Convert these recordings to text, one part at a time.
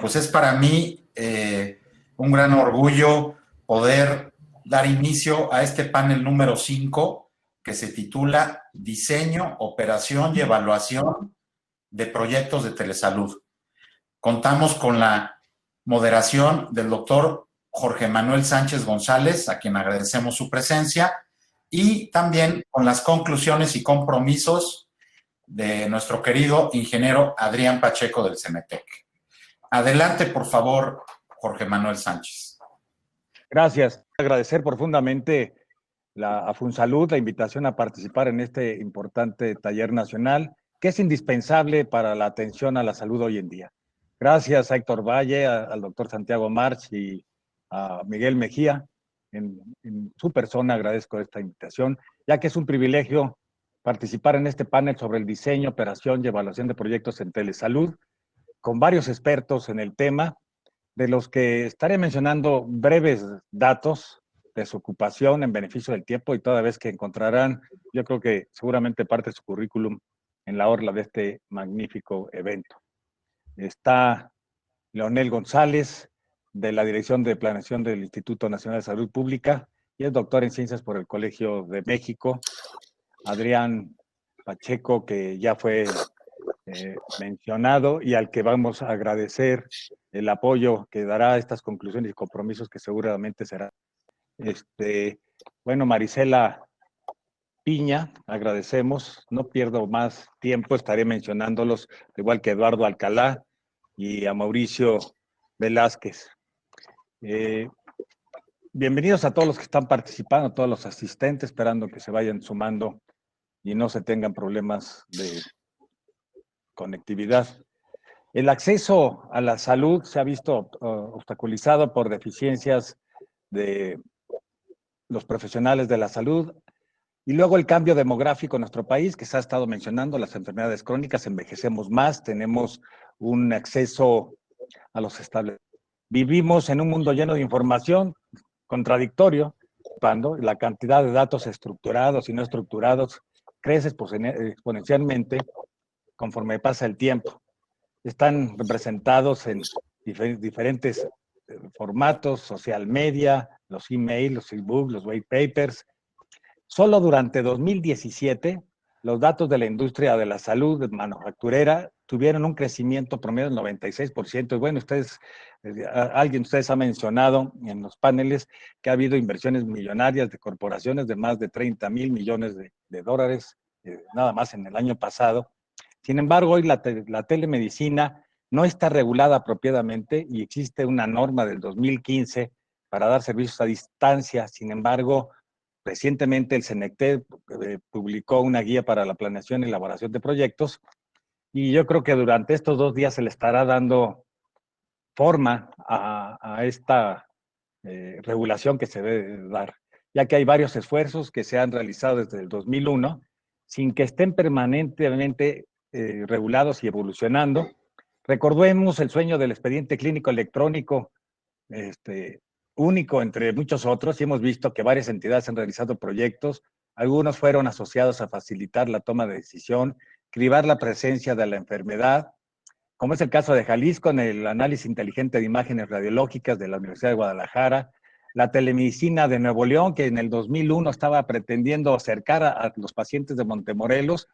pues es para mí un gran orgullo poder dar inicio a este panel número 5 que se titula Diseño, Operación y Evaluación de Proyectos de Telesalud. Contamos con la moderación del doctor Jorge Manuel Sánchez González, a quien agradecemos su presencia, y también con las conclusiones y compromisos de nuestro querido ingeniero Adrián Pacheco del CENETEC. Adelante, por favor, Jorge Manuel Sánchez. Gracias. Agradecer profundamente a FunSalud la invitación a participar en este importante taller nacional que es indispensable para la atención a la salud hoy en día. Gracias a Héctor Valle, al doctor Santiago March y a Miguel Mejía. En su persona agradezco esta invitación, ya que es un privilegio participar en este panel sobre el diseño, operación y evaluación de proyectos en telesalud, con varios expertos en el tema, de los que estaré mencionando breves datos de su ocupación en beneficio del tiempo y toda vez que encontrarán, yo creo que seguramente parte de su currículum en la orla de este magnífico evento. Está Leonel González, de la Dirección de Planeación del Instituto Nacional de Salud Pública, y es doctor en Ciencias por el Colegio de México. Adrián Pacheco, que ya fue mencionado y al que vamos a agradecer el apoyo que dará a estas conclusiones y compromisos que seguramente será. Bueno, Marisela Piña, agradecemos, no pierdo más tiempo, estaré mencionándolos, igual que Eduardo Alcalá y a Mauricio Velázquez. Bienvenidos a todos los que están participando, a todos los asistentes, esperando que se vayan sumando y no se tengan problemas de conectividad. El acceso a la salud se ha visto obstaculizado por deficiencias de los profesionales de la salud y luego el cambio demográfico en nuestro país, que se ha estado mencionando, las enfermedades crónicas, envejecemos más, tenemos un acceso a los establecimientos. Vivimos en un mundo lleno de información, contradictorio, cuando la cantidad de datos estructurados y no estructurados crece exponencialmente conforme pasa el tiempo. Están representados en diferentes formatos, social media, los emails, los e-books, los white papers. Solo durante 2017, los datos de la industria de la salud manufacturera tuvieron un crecimiento promedio del 96%. Y bueno, alguien de ustedes ha mencionado en los paneles que ha habido inversiones millonarias de corporaciones de más de 30 mil millones de dólares, nada más en el año pasado. Sin embargo, hoy la telemedicina no está regulada apropiadamente y existe una norma del 2015 para dar servicios a distancia. Sin embargo, recientemente el CENETEC publicó una guía para la planeación y elaboración de proyectos y yo creo que durante estos 2 días se le estará dando forma a esta regulación que se debe dar, ya que hay varios esfuerzos que se han realizado desde el 2001 sin que estén permanentemente regulados y evolucionando. Recordemos el sueño del expediente clínico electrónico, único entre muchos otros, y hemos visto que varias entidades han realizado proyectos. Algunos fueron asociados a facilitar la toma de decisión, cribar la presencia de la enfermedad, como es el caso de Jalisco en el análisis inteligente de imágenes radiológicas de la Universidad de Guadalajara, la telemedicina de Nuevo León, que en el 2001 estaba pretendiendo acercar a los pacientes de Montemorelos.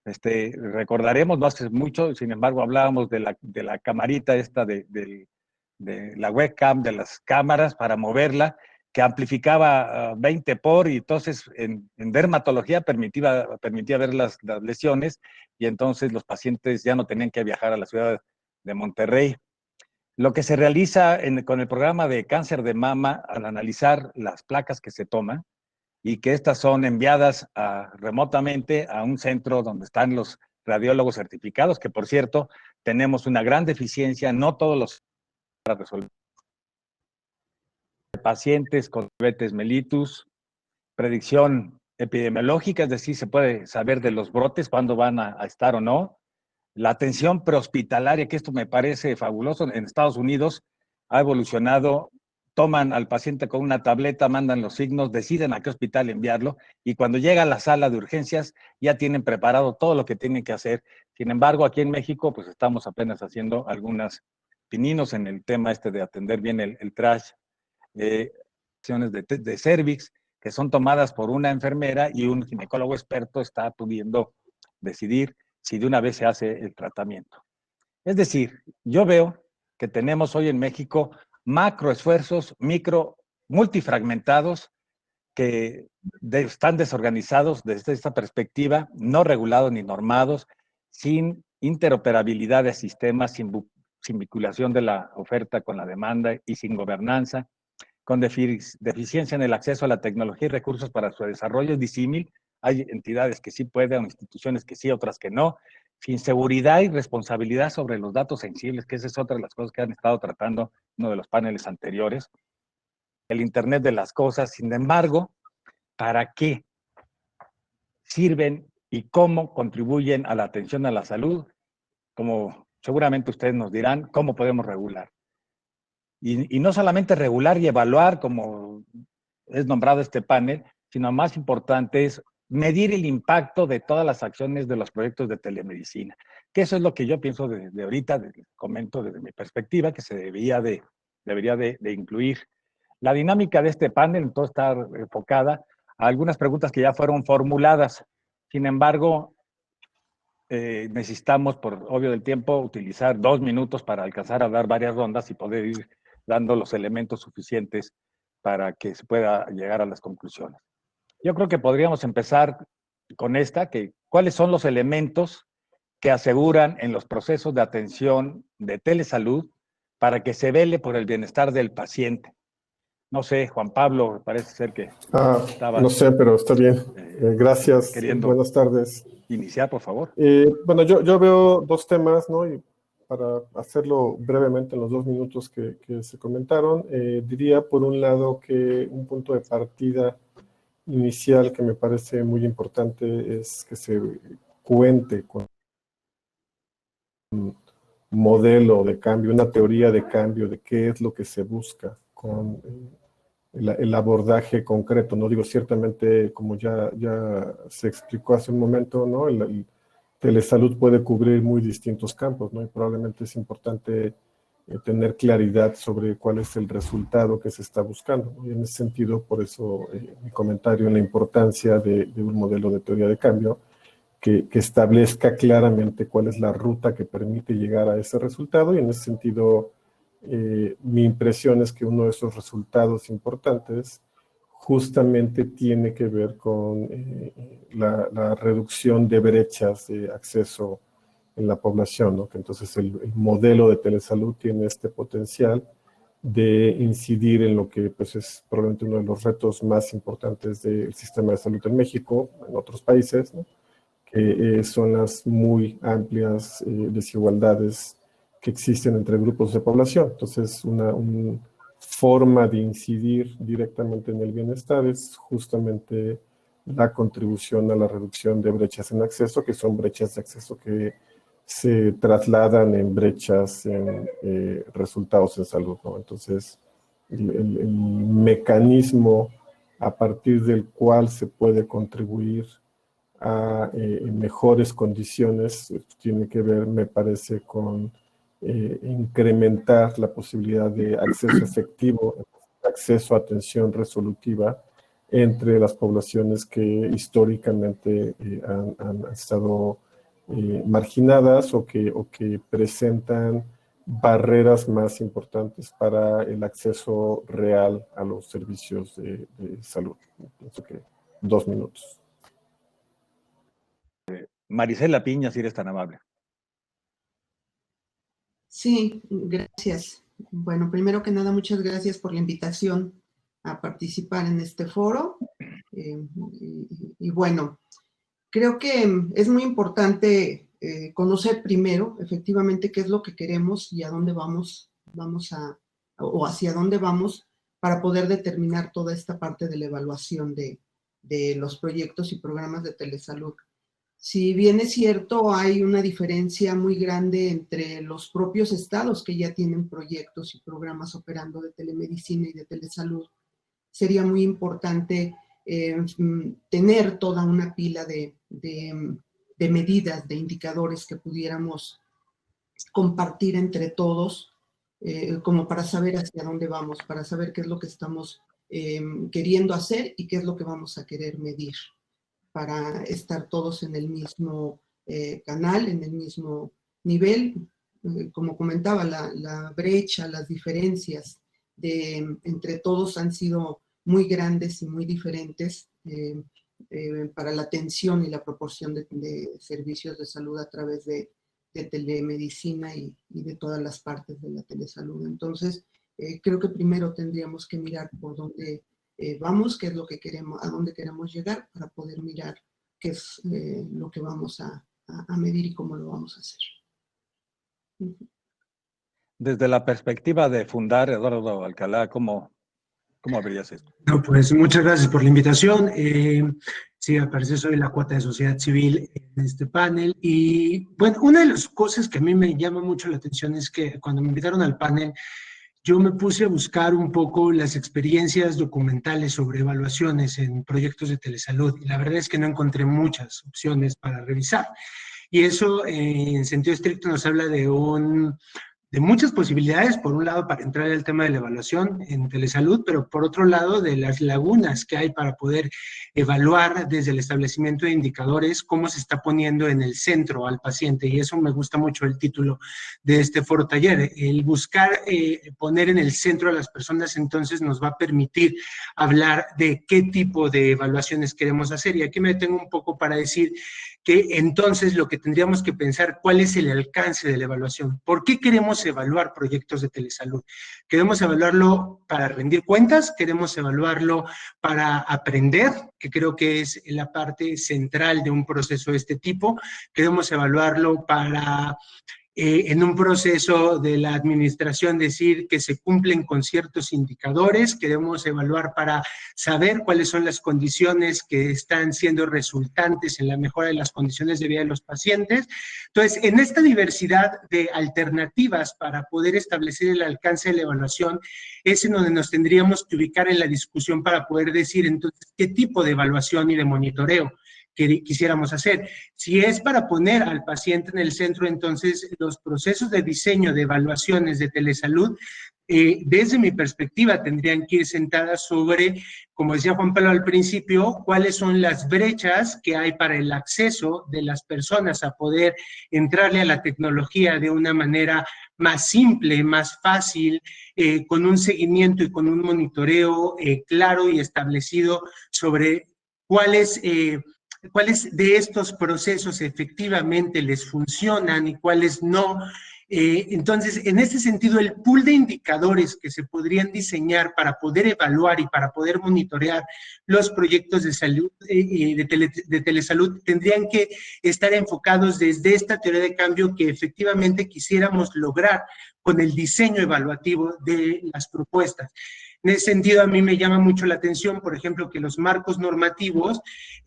Recordaremos, no hace mucho, sin embargo, hablábamos de la camarita esta de la webcam, de las cámaras para moverla, que amplificaba 20 por, y entonces en dermatología permitía ver las lesiones, y entonces los pacientes ya no tenían que viajar a la ciudad de Monterrey. Lo que se realiza con el programa de cáncer de mama, al analizar las placas que se toman, y que estas son enviadas remotamente a un centro donde están los radiólogos certificados, que por cierto, tenemos una gran deficiencia, no todos los para resolver. Pacientes con diabetes mellitus, predicción epidemiológica, es decir, se puede saber de los brotes, cuándo van a estar o no. La atención prehospitalaria, que esto me parece fabuloso, en Estados Unidos ha evolucionado, toman al paciente con una tableta, mandan los signos, deciden a qué hospital enviarlo, y cuando llega a la sala de urgencias ya tienen preparado todo lo que tienen que hacer. Sin embargo, aquí en México, pues estamos apenas haciendo algunas pininos en el tema de atender bien el trash, acciones de cervix, que son tomadas por una enfermera y un ginecólogo experto está pudiendo decidir si de una vez se hace el tratamiento. Es decir, yo veo que tenemos hoy en México macro esfuerzos, multifragmentados, que están desorganizados desde esta perspectiva, no regulados ni normados, sin interoperabilidad de sistemas, sin vinculación de la oferta con la demanda y sin gobernanza, con deficiencia en el acceso a la tecnología y recursos para su desarrollo. Es disímil, hay entidades que sí pueden, instituciones que sí, otras que no, sin seguridad y responsabilidad sobre los datos sensibles, que esa es otra de las cosas que han estado tratando en uno de los paneles anteriores, el Internet de las cosas. Sin embargo, ¿para qué sirven y cómo contribuyen a la atención a la salud? Como seguramente ustedes nos dirán, ¿cómo podemos regular? Y no solamente regular y evaluar, como es nombrado este panel, sino más importante es medir el impacto de todas las acciones de los proyectos de telemedicina. Que eso es lo que yo pienso de ahorita, comento desde mi perspectiva, que se debería de incluir. La dinámica de este panel entonces está enfocada a algunas preguntas que ya fueron formuladas. Sin embargo, necesitamos, por obvio del tiempo, utilizar 2 minutos para alcanzar a dar varias rondas y poder ir dando los elementos suficientes para que se pueda llegar a las conclusiones. Yo creo que podríamos empezar con ¿cuáles son los elementos que aseguran en los procesos de atención de telesalud para que se vele por el bienestar del paciente? No sé, Juan Pablo, parece ser que estaba... No sé, pero está bien. Gracias. Queriendo Buenas tardes. iniciar, por favor. Bueno, yo veo dos temas, ¿no? Y para hacerlo brevemente en los 2 minutos que se comentaron, diría por un lado que un punto de partida inicial que me parece muy importante es que se cuente con un modelo de cambio, una teoría de cambio de qué es lo que se busca con el abordaje concreto, ¿no? Digo, ciertamente, como ya se explicó hace un momento, ¿no? El telesalud puede cubrir muy distintos campos, ¿no? Y probablemente es importante tener claridad sobre cuál es el resultado que se está buscando, ¿no? Y en ese sentido, por eso mi comentario en la importancia de un modelo de teoría de cambio que establezca claramente cuál es la ruta que permite llegar a ese resultado, y en ese sentido mi impresión es que uno de esos resultados importantes justamente tiene que ver con la reducción de brechas de acceso en la población, ¿no? Que entonces el modelo de telesalud tiene este potencial de incidir en lo que pues, es probablemente uno de los retos más importantes del sistema de salud en México, en otros países, ¿no? Que son las muy amplias desigualdades que existen entre grupos de población. Entonces, una forma de incidir directamente en el bienestar es justamente la contribución a la reducción de brechas en acceso, que son brechas de acceso que se trasladan en brechas en resultados en salud, ¿no? Entonces, el mecanismo a partir del cual se puede contribuir a mejores condiciones tiene que ver, me parece, con incrementar la posibilidad de acceso efectivo, acceso a atención resolutiva entre las poblaciones que históricamente han estado marginadas o que presentan barreras más importantes para el acceso real a los servicios de salud. Pienso que 2 minutos. Marisela Piña, si eres tan amable. Sí, gracias. Bueno, primero que nada, muchas gracias por la invitación a participar en este foro. Y bueno, creo que es muy importante conocer primero, efectivamente, qué es lo que queremos y a dónde vamos o hacia dónde vamos para poder determinar toda esta parte de la evaluación de los proyectos y programas de telesalud. Si bien es cierto, hay una diferencia muy grande entre los propios estados que ya tienen proyectos y programas operando de telemedicina y de telesalud, sería muy importante tener toda una pila de medidas, de indicadores que pudiéramos compartir entre todos como para saber hacia dónde vamos, para saber qué es lo que estamos queriendo hacer y qué es lo que vamos a querer medir, para estar todos en el mismo canal, en el mismo nivel. Como comentaba, la brecha, las diferencias entre todos han sido muy grandes y muy diferentes para la atención y la proporción de servicios de salud a través de telemedicina y de todas las partes de la telesalud. Entonces, creo que primero tendríamos que mirar por dónde vamos, qué es lo que queremos, a dónde queremos llegar, para poder mirar qué es lo que vamos a medir y cómo lo vamos a hacer. Desde la perspectiva de fundar, Eduardo Alcalá, ¿cómo verías esto? No, pues muchas gracias por la invitación. Sí, al parecer soy la cuota de sociedad civil en este panel. Y bueno, una de las cosas que a mí me llama mucho la atención es que cuando me invitaron al panel, yo me puse a buscar un poco las experiencias documentales sobre evaluaciones en proyectos de telesalud. Y la verdad es que no encontré muchas opciones para revisar. Y eso, en sentido estricto, nos habla de muchas posibilidades, por un lado para entrar al tema de la evaluación en telesalud, pero por otro lado de las lagunas que hay para poder evaluar desde el establecimiento de indicadores cómo se está poniendo en el centro al paciente, y eso me gusta mucho el título de este foro taller. El buscar poner en el centro a las personas entonces nos va a permitir hablar de qué tipo de evaluaciones queremos hacer, y aquí me detengo un poco para decir que entonces lo que tendríamos que pensar, ¿cuál es el alcance de la evaluación? ¿Por qué queremos evaluar proyectos de telesalud? ¿Queremos evaluarlo para rendir cuentas? ¿Queremos evaluarlo para aprender? Que creo que es la parte central de un proceso de este tipo. ¿Queremos evaluarlo para en un proceso de la administración decir que se cumplen con ciertos indicadores? Queremos evaluar para saber cuáles son las condiciones que están siendo resultantes en la mejora de las condiciones de vida de los pacientes. Entonces, en esta diversidad de alternativas para poder establecer el alcance de la evaluación, es en donde nos tendríamos que ubicar en la discusión para poder decir entonces qué tipo de evaluación y de monitoreo que quisiéramos hacer. Si es para poner al paciente en el centro, entonces los procesos de diseño de evaluaciones de telesalud, desde mi perspectiva, tendrían que ir sentadas sobre, como decía Juan Pablo al principio, cuáles son las brechas que hay para el acceso de las personas a poder entrarle a la tecnología de una manera más simple, más fácil, con un seguimiento y con un monitoreo claro y establecido sobre cuáles de estos procesos efectivamente les funcionan y cuáles no. Entonces, en este sentido, el pool de indicadores que se podrían diseñar para poder evaluar y para poder monitorear los proyectos de salud, de telesalud, tendrían que estar enfocados desde esta teoría de cambio que efectivamente quisiéramos lograr con el diseño evaluativo de las propuestas. En ese sentido, a mí me llama mucho la atención, por ejemplo, que los marcos normativos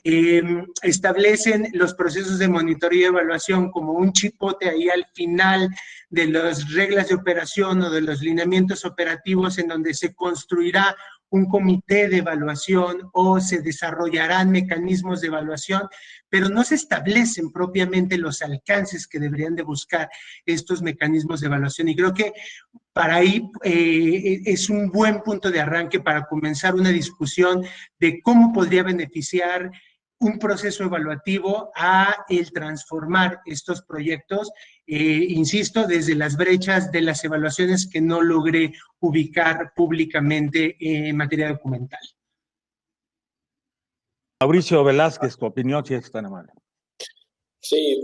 establecen los procesos de monitoreo y evaluación como un chipote ahí al final de las reglas de operación o de los lineamientos operativos, en donde se construirá un comité de evaluación o se desarrollarán mecanismos de evaluación, pero no se establecen propiamente los alcances que deberían de buscar estos mecanismos de evaluación. Y creo que para ahí es un buen punto de arranque para comenzar una discusión de cómo podría beneficiar un proceso evaluativo a el transformar estos proyectos, insisto, desde las brechas de las evaluaciones que no logré ubicar públicamente en materia documental. Mauricio Velázquez, tu opinión, si es tan amable. Sí,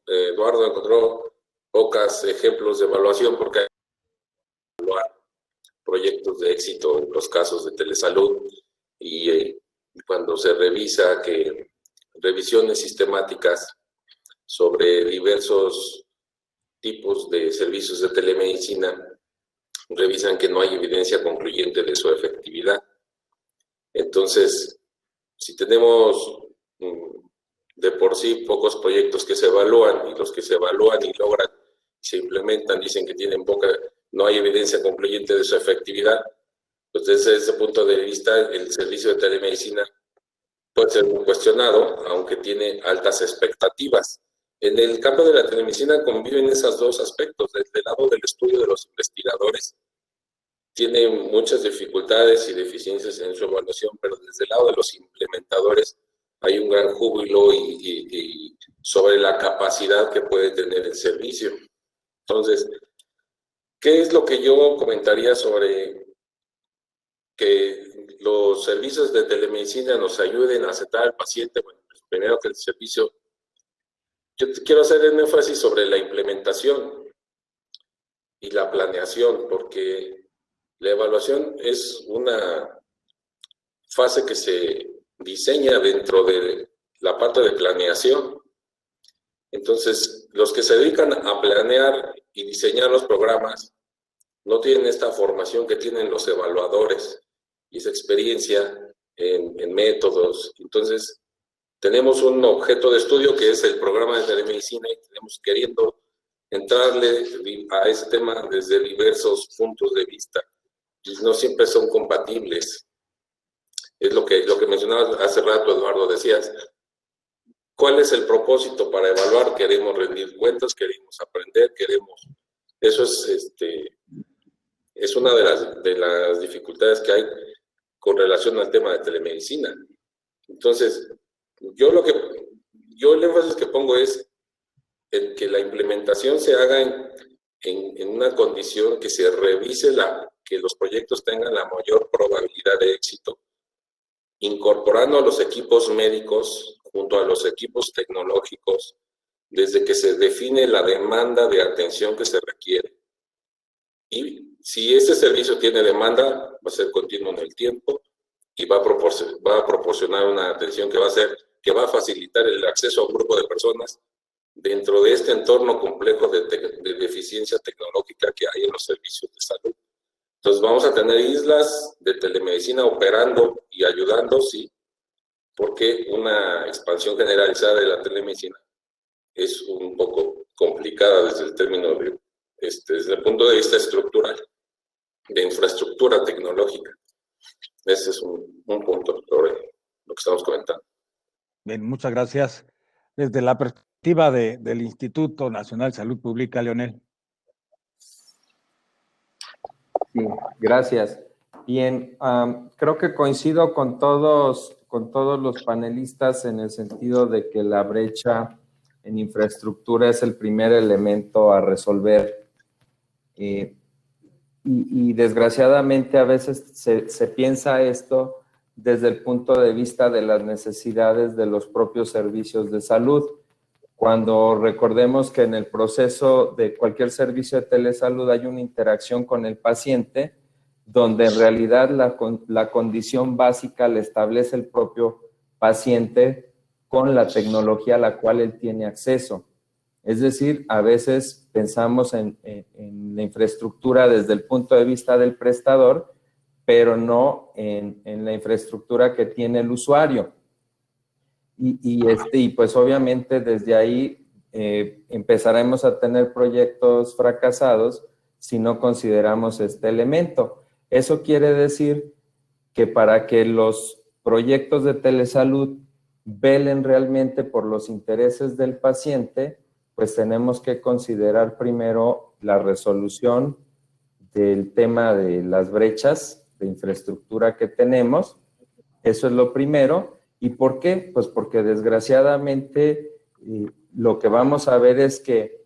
Eduardo encontró pocos ejemplos de evaluación porque hay que evaluar proyectos de éxito en los casos de telesalud y cuando se revisa que revisiones sistemáticas sobre diversos tipos de servicios de telemedicina revisan que no hay evidencia concluyente de su efectividad. Entonces, si tenemos de por sí pocos proyectos que se evalúan, y los que se evalúan y logran, se implementan, dicen que tienen no hay evidencia concluyente de su efectividad, pues desde ese punto de vista el servicio de telemedicina puede ser muy cuestionado, aunque tiene altas expectativas. En el campo de la telemedicina conviven esos dos aspectos. Desde el lado del estudio de los investigadores, tiene muchas dificultades y deficiencias en su evaluación, pero desde el lado de los implementadores hay un gran júbilo y sobre la capacidad que puede tener el servicio. Entonces, ¿qué es lo que yo comentaría sobre que los servicios de telemedicina nos ayuden a aceptar al paciente? Bueno, pues primero que el servicio, yo quiero hacer un énfasis sobre la implementación y la planeación, porque la evaluación es una fase que se diseña dentro de la parte de planeación. Entonces, los que se dedican a planear y diseñar los programas no tienen esta formación que tienen los evaluadores y esa experiencia en métodos. Entonces, tenemos un objeto de estudio que es el programa de telemedicina y tenemos queriendo entrarle a ese tema desde diversos puntos de vista. Y no siempre son compatibles. Es lo que mencionabas hace rato, Eduardo, decías. ¿Cuál es el propósito para evaluar? Queremos rendir cuentas, queremos aprender, queremos... Eso es una de las dificultades que hay con relación al tema de telemedicina. Entonces, yo el énfasis que pongo es el que la implementación se haga en una condición que se revise que los proyectos tengan la mayor probabilidad de éxito, incorporando a los equipos médicos junto a los equipos tecnológicos desde que se define la demanda de atención que se requiere. Y si ese servicio tiene demanda, va a ser continuo en el tiempo y va a proporcionar una atención que va a facilitar el acceso a un grupo de personas dentro de este entorno complejo de deficiencia tecnológica que hay en los servicios de salud. Entonces vamos a tener islas de telemedicina operando y ayudando, sí, porque una expansión generalizada de la telemedicina es un poco complicada desde el punto de vista estructural, de infraestructura tecnológica. Ese es un punto sobre lo que estamos comentando. Bien, muchas gracias. Desde la perspectiva del Instituto Nacional de Salud Pública, Leonel. Sí, gracias. Bien, creo que coincido con todos los panelistas en el sentido de que la brecha en infraestructura es el primer elemento a resolver. Y desgraciadamente a veces se piensa esto desde el punto de vista de las necesidades de los propios servicios de salud. Cuando recordemos que en el proceso de cualquier servicio de telesalud hay una interacción con el paciente, donde en realidad la condición básica la establece el propio paciente con la tecnología a la cual él tiene acceso. Es decir, a veces pensamos en la infraestructura desde el punto de vista del prestador, pero no en la infraestructura que tiene el usuario. Y pues obviamente desde ahí empezaremos a tener proyectos fracasados si no consideramos este elemento. Eso quiere decir que para que los proyectos de telesalud velen realmente por los intereses del paciente, pues tenemos que considerar primero la resolución del tema de las brechas de infraestructura que tenemos. Eso es lo primero. ¿Y por qué? Pues porque desgraciadamente lo que vamos a ver es que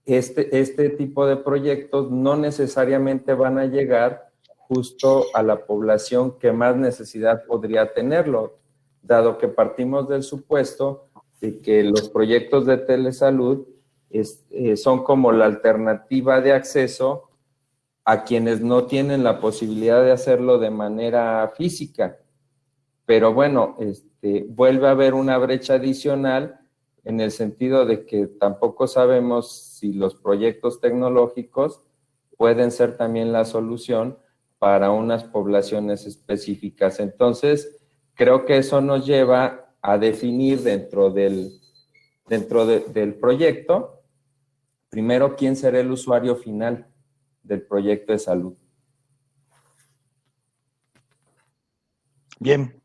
este tipo de proyectos no necesariamente van a llegar justo a la población que más necesidad podría tenerlo, dado que partimos del supuesto de que los proyectos de telesalud son como la alternativa de acceso a quienes no tienen la posibilidad de hacerlo de manera física. Pero bueno, vuelve a haber una brecha adicional en el sentido de que tampoco sabemos si los proyectos tecnológicos pueden ser también la solución para unas poblaciones específicas. Entonces, creo que eso nos lleva a definir dentro del proyecto, primero, quién será el usuario final del proyecto de salud. Bien,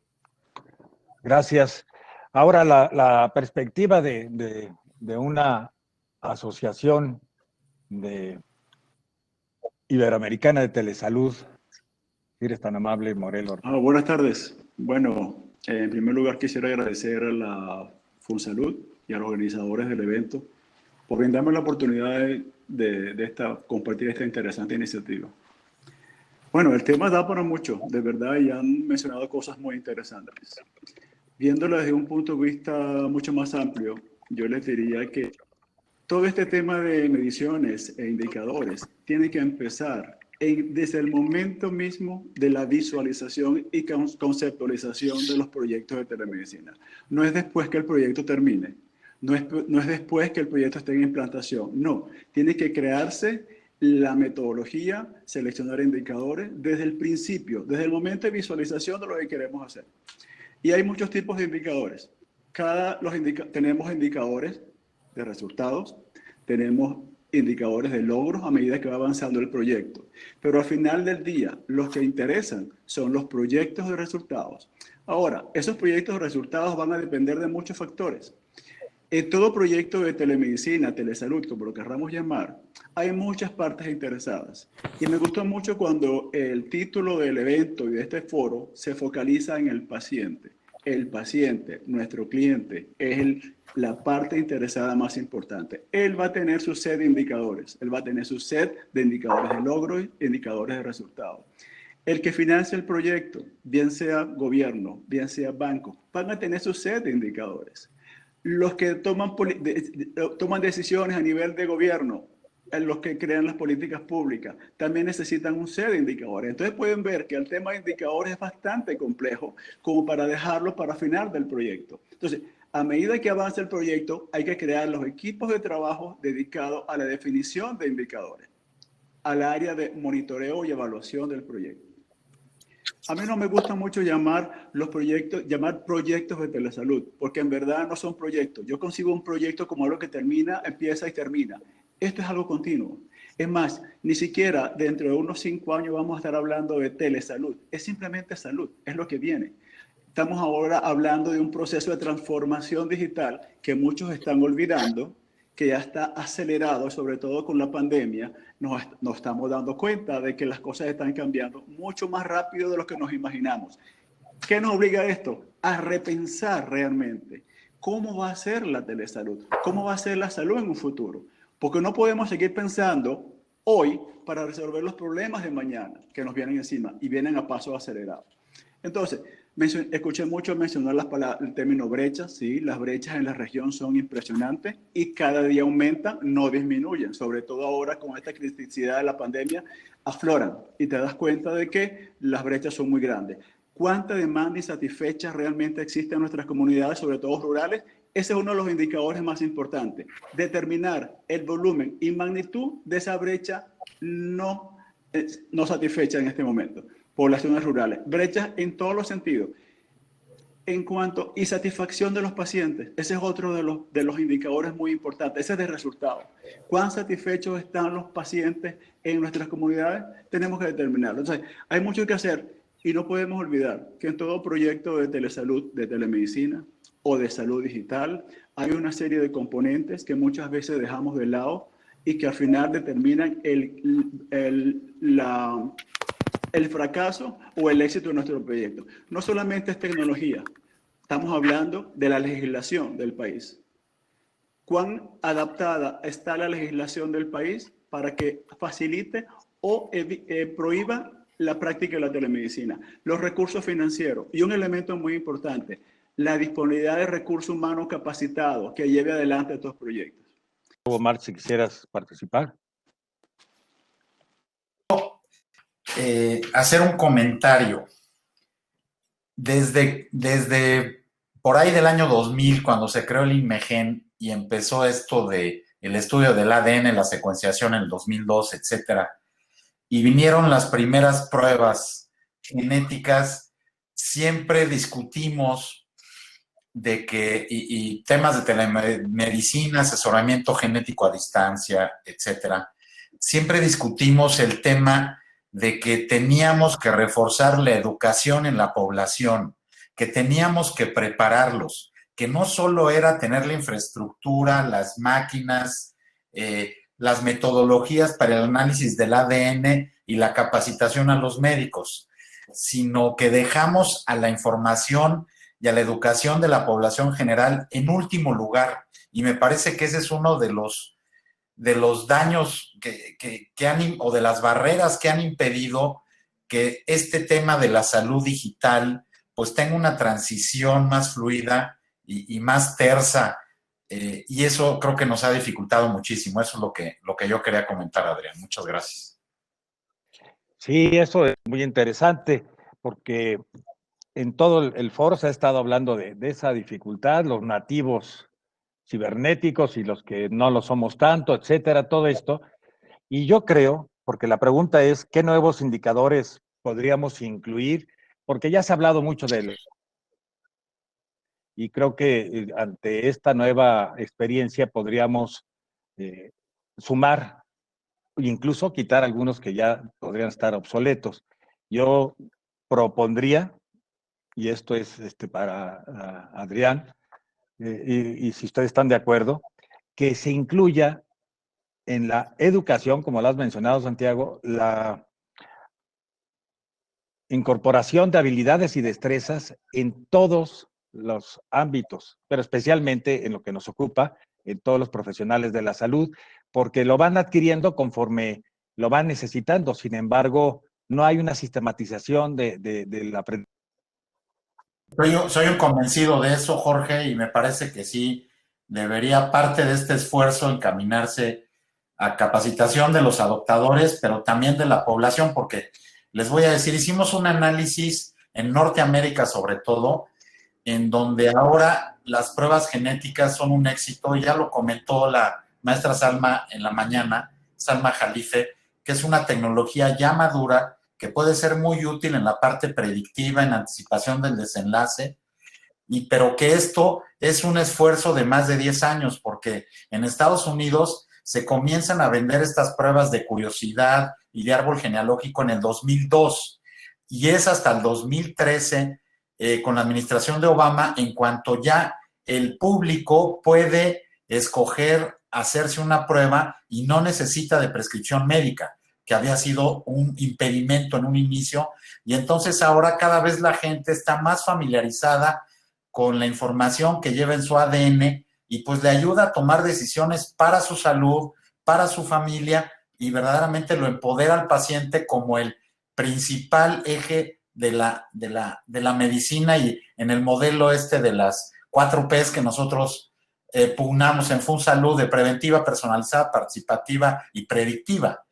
gracias. Ahora la perspectiva de de una asociación iberoamericana de telesalud. Si eres tan amable, Morelos. Buenas tardes. Bueno, en primer lugar quisiera agradecer a la FunSalud y a los organizadores del evento por brindarme la oportunidad de compartir esta interesante iniciativa. Bueno, el tema da para mucho, de verdad, y han mencionado cosas muy interesantes. Viéndolo desde un punto de vista mucho más amplio, yo les diría que todo este tema de mediciones e indicadores tiene que empezar desde el momento mismo de la visualización y conceptualización de los proyectos de telemedicina. No es después que el proyecto termine, no es después que el proyecto esté en implantación, no. Tiene que crearse la metodología, seleccionar indicadores desde el principio, desde el momento de visualización de lo que queremos hacer. Y hay muchos tipos de indicadores. Tenemos indicadores de resultados, tenemos indicadores de logros a medida que va avanzando el proyecto. Pero al final del día, los que interesan son los proyectos de resultados. Ahora, esos proyectos de resultados van a depender de muchos factores. En todo proyecto de telemedicina, telesalud, como lo querramos llamar, hay muchas partes interesadas. Y me gustó mucho cuando el título del evento y de este foro se focaliza en el paciente. El paciente, nuestro cliente, es la parte interesada más importante. Él va a tener su set de indicadores. Él va a tener su set de indicadores de logro y indicadores de resultado. El que financia el proyecto, bien sea gobierno, bien sea banco, van a tener su set de indicadores. Los que toman decisiones a nivel de gobierno, los que crean las políticas públicas, también necesitan un set de indicadores. Entonces pueden ver que el tema de indicadores es bastante complejo como para dejarlo para final del proyecto. Entonces, a medida que avanza el proyecto, hay que crear los equipos de trabajo dedicados a la definición de indicadores, al área de monitoreo y evaluación del proyecto. A mí no me gusta mucho llamar proyectos de telesalud, porque en verdad no son proyectos. Yo concibo un proyecto como algo que termina, empieza y termina. Esto es algo continuo. Es más, ni siquiera dentro de unos 5 años vamos a estar hablando de telesalud. Es simplemente salud, es lo que viene. Estamos ahora hablando de un proceso de transformación digital que muchos están olvidando, que ya está acelerado, sobre todo con la pandemia. Nos estamos dando cuenta de que las cosas están cambiando mucho más rápido de lo que nos imaginamos. ¿Qué nos obliga a esto? A repensar realmente cómo va a ser la telesalud, cómo va a ser la salud en un futuro. Porque no podemos seguir pensando hoy para resolver los problemas de mañana que nos vienen encima y vienen a paso acelerado. Entonces, escuché mucho mencionar el término brechas. Sí, las brechas en la región son impresionantes y cada día aumentan, no disminuyen. Sobre todo ahora con esta criticidad de la pandemia, afloran y te das cuenta de que las brechas son muy grandes. ¿Cuánta demanda insatisfecha realmente existe en nuestras comunidades, sobre todo rurales? Ese es uno de los indicadores más importantes. Determinar el volumen y magnitud de esa brecha no satisfecha en este momento. Poblaciones rurales, brechas en todos los sentidos. En cuanto a insatisfacción de los pacientes, ese es otro de los indicadores muy importantes, ese es de resultados. ¿Cuán satisfechos están los pacientes en nuestras comunidades? Tenemos que determinarlo. Entonces, hay mucho que hacer y no podemos olvidar que en todo proyecto de telesalud, de telemedicina o de salud digital, hay una serie de componentes que muchas veces dejamos de lado y que al final determinan el fracaso o el éxito de nuestro proyecto. No solamente es tecnología, estamos hablando de la legislación del país. ¿Cuán adaptada está la legislación del país para que facilite o prohíba la práctica de la telemedicina? Los recursos financieros y un elemento muy importante, la disponibilidad de recursos humanos capacitados que lleve adelante estos proyectos. Omar, si quisieras participar. Hacer un comentario. Desde por ahí del año 2000, cuando se creó el INMEGEN y empezó esto de el estudio del ADN, la secuenciación en el 2002, etcétera, y vinieron las primeras pruebas genéticas, siempre discutimos de que, y temas de telemedicina, asesoramiento genético a distancia, etcétera, siempre discutimos el tema de que teníamos que reforzar la educación en la población, que teníamos que prepararlos, que no solo era tener la infraestructura, las máquinas, las metodologías para el análisis del ADN y la capacitación a los médicos, sino que dejamos a la información y a la educación de la población general en último lugar. Y me parece que ese es uno de los daños que han, o de las barreras que han impedido que este tema de la salud digital pues tenga una transición más fluida y más tersa, y eso creo que nos ha dificultado muchísimo. Eso es lo que yo quería comentar, Adrián. Muchas gracias. Sí, eso es muy interesante, porque en todo el foro se ha estado hablando de esa dificultad, los nativos cibernéticos y los que no lo somos tanto, etcétera, todo esto. Y yo creo, porque la pregunta es, ¿qué nuevos indicadores podríamos incluir? Porque ya se ha hablado mucho de él. Y creo que ante esta nueva experiencia podríamos sumar, incluso quitar algunos que ya podrían estar obsoletos. Yo propondría, y esto es para Adrián, y si ustedes están de acuerdo, que se incluya en la educación, como lo has mencionado, Santiago, la incorporación de habilidades y destrezas en todos los ámbitos, pero especialmente en lo que nos ocupa, en todos los profesionales de la salud, porque lo van adquiriendo conforme lo van necesitando. Sin embargo, no hay una sistematización del aprendizaje. Soy un convencido de eso, Jorge, y me parece que sí debería parte de este esfuerzo encaminarse a capacitación de los adoptadores, pero también de la población, porque les voy a decir, hicimos un análisis en Norteamérica sobre todo, en donde ahora las pruebas genéticas son un éxito, y ya lo comentó la maestra Salma en la mañana, Salma Jalife, que es una tecnología ya madura que puede ser muy útil en la parte predictiva, en anticipación del desenlace, pero que esto es un esfuerzo de más de 10 años, porque en Estados Unidos se comienzan a vender estas pruebas de curiosidad y de árbol genealógico en el 2002, y es hasta el 2013, con la administración de Obama, en cuanto ya el público puede escoger hacerse una prueba y no necesita de prescripción médica, que había sido un impedimento en un inicio, y entonces ahora cada vez la gente está más familiarizada con la información que lleva en su ADN, y pues le ayuda a tomar decisiones para su salud, para su familia, y verdaderamente lo empodera al paciente como el principal eje de la medicina, y en el modelo de las 4 Ps que nosotros pugnamos en FunSalud, de preventiva, personalizada, participativa y predictiva.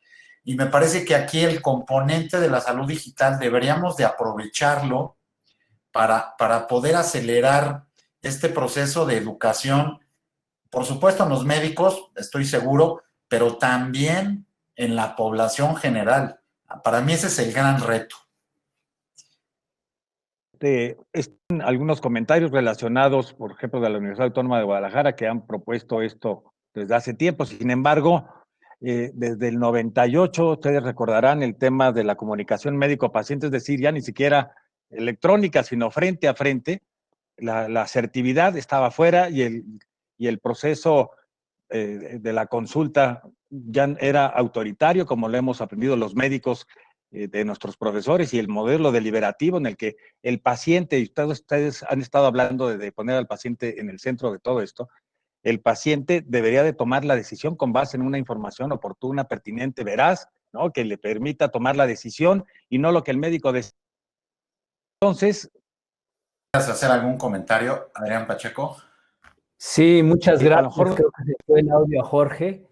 Y me parece que aquí el componente de la salud digital deberíamos de aprovecharlo para poder acelerar este proceso de educación, por supuesto en los médicos, estoy seguro, pero también en la población general. Para mí ese es el gran reto. Están algunos comentarios relacionados, por ejemplo, de la Universidad Autónoma de Guadalajara, que han propuesto esto desde hace tiempo. Sin embargo, desde el 98, ustedes recordarán el tema de la comunicación médico-paciente, es decir, ya ni siquiera electrónica, sino frente a frente. La asertividad estaba fuera, y el proceso de la consulta ya era autoritario, como lo hemos aprendido los médicos de nuestros profesores, y el modelo deliberativo en el que el paciente, y todos ustedes han estado hablando de poner al paciente en el centro de todo esto, el paciente debería de tomar la decisión con base en una información oportuna, pertinente, veraz, ¿no? Que le permita tomar la decisión y no lo que el médico decide. Entonces, ¿quieres hacer algún comentario, Adrián Pacheco? Sí, muchas gracias. A lo mejor... Creo que se fue el audio a Jorge.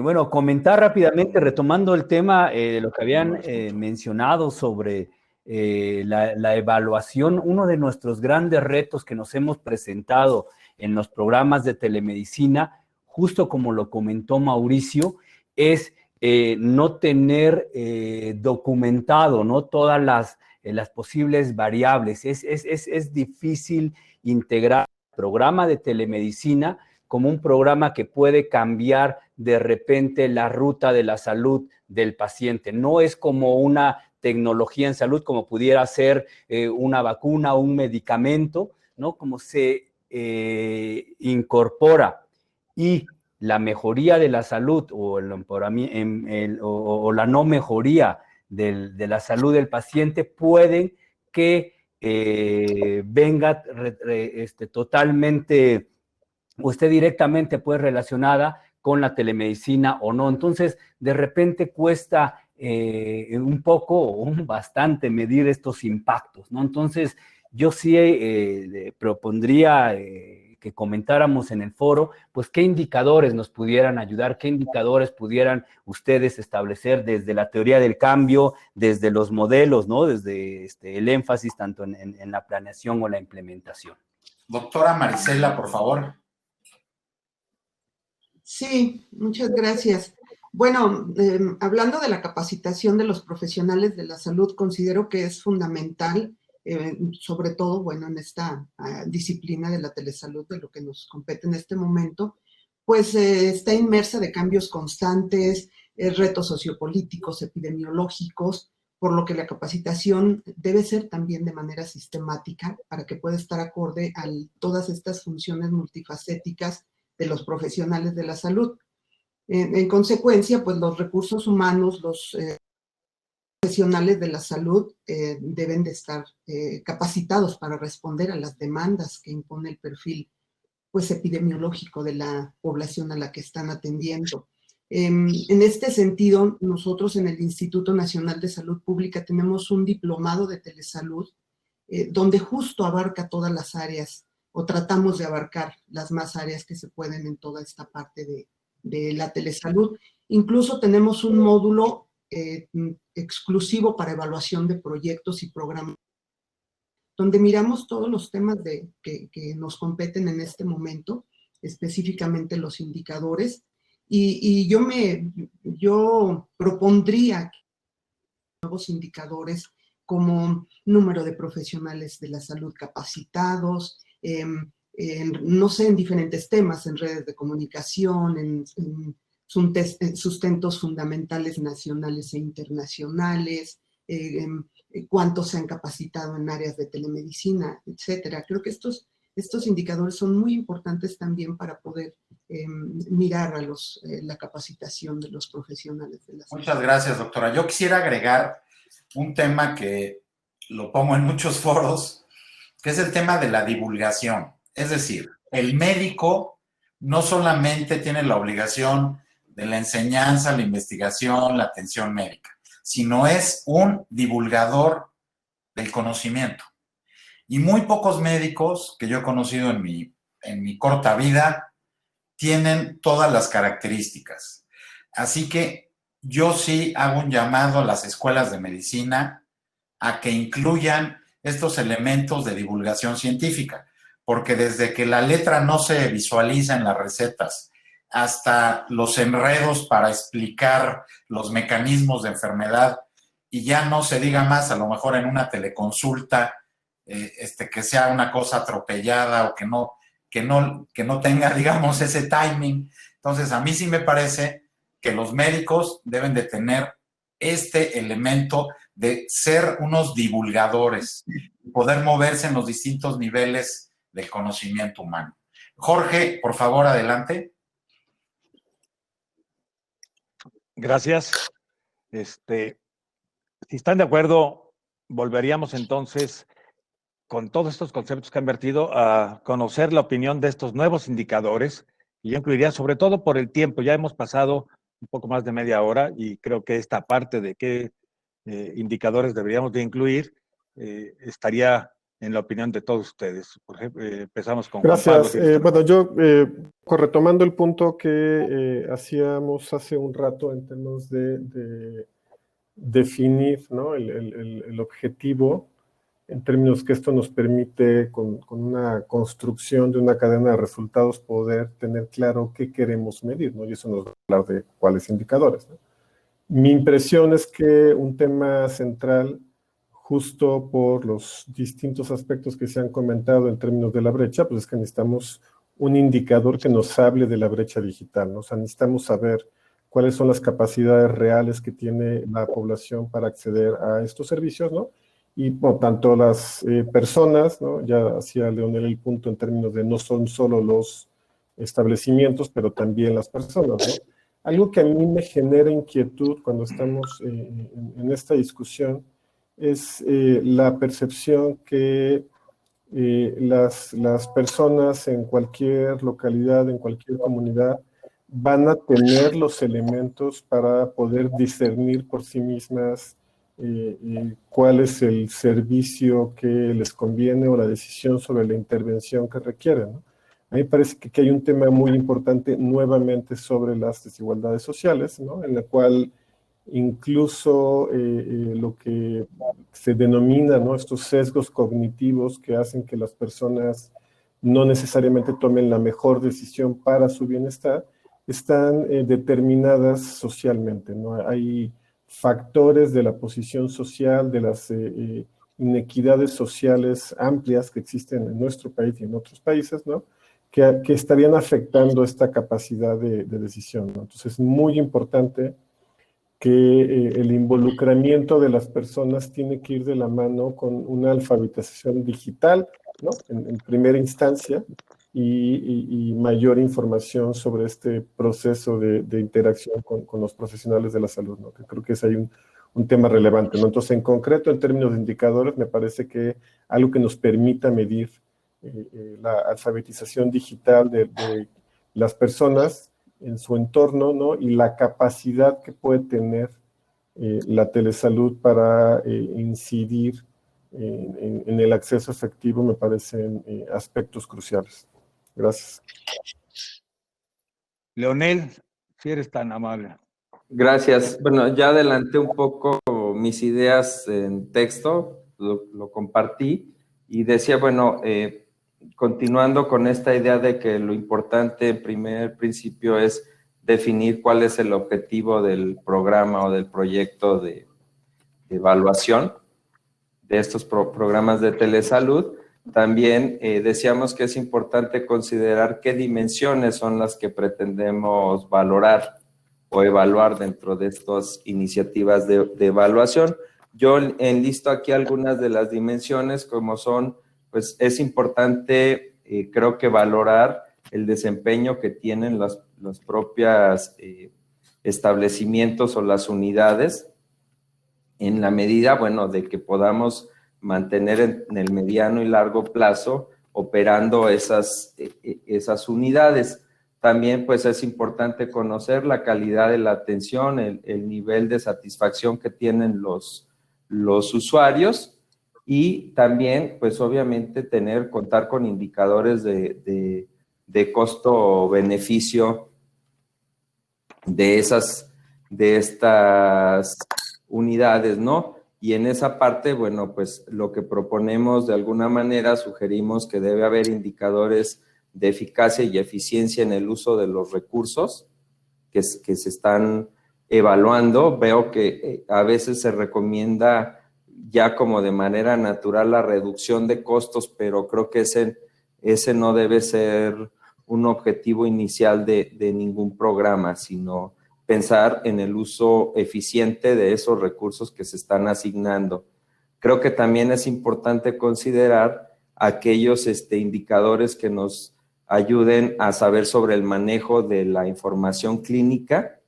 Bueno, comentar rápidamente, retomando el tema de lo que habían mencionado sobre la evaluación. Uno de nuestros grandes retos que nos hemos presentado en los programas de telemedicina, justo como lo comentó Mauricio, es no tener documentado, ¿no?, todas las posibles variables. Es difícil integrar el programa de telemedicina como un programa que puede cambiar de repente la ruta de la salud del paciente. No es como una tecnología en salud como pudiera ser una vacuna o un medicamento, ¿no? Como se incorpora y la mejoría de la salud o la no mejoría de la salud del paciente pueden que venga totalmente o esté directamente pues relacionada con la telemedicina o no. Entonces, de repente cuesta un poco o bastante medir estos impactos, ¿no? Entonces, yo sí propondría que comentáramos en el foro, pues qué indicadores nos pudieran ayudar, qué indicadores pudieran ustedes establecer desde la teoría del cambio, desde los modelos, ¿no? Desde el énfasis tanto en la planeación o la implementación. Doctora Marisela, por favor. Sí, muchas gracias. Bueno, hablando de la capacitación de los profesionales de la salud, considero que es fundamental, sobre todo, bueno, en esta disciplina de la telesalud, de lo que nos compete en este momento, pues está inmersa de cambios constantes, retos sociopolíticos, epidemiológicos, por lo que la capacitación debe ser también de manera sistemática para que pueda estar acorde a todas estas funciones multifacéticas de los profesionales de la salud. En consecuencia, pues los recursos humanos, los profesionales de la salud deben de estar capacitados para responder a las demandas que impone el perfil pues, epidemiológico de la población a la que están atendiendo. En este sentido, nosotros en el Instituto Nacional de Salud Pública tenemos un diplomado de telesalud donde justo abarca todas las áreas o tratamos de abarcar las más áreas que se pueden en toda esta parte de la telesalud. Incluso tenemos un módulo exclusivo para evaluación de proyectos y programas, donde miramos todos los temas que nos competen en este momento, específicamente los indicadores, y yo propondría nuevos indicadores como número de profesionales de la salud capacitados, no sé, en diferentes temas, en redes de comunicación, en sustentos fundamentales nacionales e internacionales, cuántos se han capacitado en áreas de telemedicina, etcétera. Creo que estos indicadores son muy importantes también para poder mirar a la capacitación de los profesionales de la salud. Muchas gracias, doctora. Yo quisiera agregar un tema que lo pongo en muchos foros, que es el tema de la divulgación. Es decir, el médico no solamente tiene la obligación de la enseñanza, la investigación, la atención médica, sino es un divulgador del conocimiento. Y muy pocos médicos que yo he conocido en mi corta vida tienen todas las características. Así que yo sí hago un llamado a las escuelas de medicina a que incluyan estos elementos de divulgación científica, porque desde que la letra no se visualiza en las recetas hasta los enredos para explicar los mecanismos de enfermedad, y ya no se diga más, a lo mejor en una teleconsulta, que sea una cosa atropellada o que no tenga, digamos, ese timing. Entonces, a mí sí me parece que los médicos deben de tener este elemento de ser unos divulgadores, poder moverse en los distintos niveles del conocimiento humano. Jorge, por favor, adelante. Gracias. Si están de acuerdo, volveríamos entonces, con todos estos conceptos que han vertido, a conocer la opinión de estos nuevos indicadores, y yo incluiría, sobre todo por el tiempo, ya hemos pasado un poco más de media hora, y creo que esta parte de qué indicadores deberíamos de incluir estaría en la opinión de todos ustedes. Por ejemplo, empezamos con Gracias. Juan Pablo. Bueno, yo, retomando el punto que hacíamos hace un rato en términos de definir, ¿no?, el objetivo, en términos que esto nos permite, con una construcción de una cadena de resultados, poder tener claro qué queremos medir, ¿no? Y eso nos va a hablar de cuáles indicadores, ¿no? Mi impresión es que un tema central, justo por los distintos aspectos que se han comentado en términos de la brecha, pues es que necesitamos un indicador que nos hable de la brecha digital, ¿no? O sea, necesitamos saber cuáles son las capacidades reales que tiene la población para acceder a estos servicios, ¿no? y bueno, tanto las personas, ¿no? Ya hacía Leonel el punto en términos de no son solo los establecimientos, pero también las personas, ¿no? Algo que a mí me genera inquietud cuando estamos en esta discusión es la percepción que las personas en cualquier localidad, en cualquier comunidad, van a tener los elementos para poder discernir por sí mismas cuál es el servicio que les conviene o la decisión sobre la intervención que requieren, ¿no? A mí me parece que hay un tema muy importante nuevamente sobre las desigualdades sociales, ¿no? En la cual incluso lo que se denomina, ¿no? Estos sesgos cognitivos que hacen que las personas no necesariamente tomen la mejor decisión para su bienestar, están determinadas socialmente, ¿no? Hay factores de la posición social, de las inequidades sociales amplias que existen en nuestro país y en otros países, ¿no? Que estarían afectando esta capacidad de decisión, ¿no? Entonces es muy importante que el involucramiento de las personas tiene que ir de la mano con una alfabetización digital, ¿no? En primera instancia, y mayor información sobre este proceso de interacción con los profesionales de la salud, ¿no? Que creo que es ahí un tema relevante, ¿no? Entonces, en concreto, en términos de indicadores, me parece que algo que nos permita medir la alfabetización digital de las personas en su entorno, ¿no? Y la capacidad que puede tener la telesalud para incidir en el acceso efectivo me parecen aspectos cruciales. Gracias. Leonel, si eres tan amable. Gracias. Bueno, ya adelanté un poco mis ideas en texto, lo compartí y decía, bueno, continuando con esta idea de que lo importante en primer principio es definir cuál es el objetivo del programa o del proyecto de evaluación de estos programas de telesalud. También decíamos que es importante considerar qué dimensiones son las que pretendemos valorar o evaluar dentro de estas iniciativas de evaluación. Yo enlisto aquí algunas de las dimensiones como son, pues es importante, creo que valorar el desempeño que tienen los propios establecimientos o las unidades en la medida, bueno, de que podamos mantener en el mediano y largo plazo operando esas unidades. También, pues, es importante conocer la calidad de la atención, el nivel de satisfacción que tienen los usuarios y también, pues, obviamente, contar con indicadores de costo-beneficio de estas unidades, ¿no? Y en esa parte, bueno, pues lo que proponemos de alguna manera, sugerimos que debe haber indicadores de eficacia y eficiencia en el uso de los recursos que se están evaluando. Veo que a veces se recomienda ya como de manera natural la reducción de costos, pero creo que ese no debe ser un objetivo inicial de ningún programa, sino pensar en el uso eficiente de esos recursos que se están asignando. Creo que también es importante considerar aquellos indicadores que nos ayuden a saber sobre el manejo de la información clínica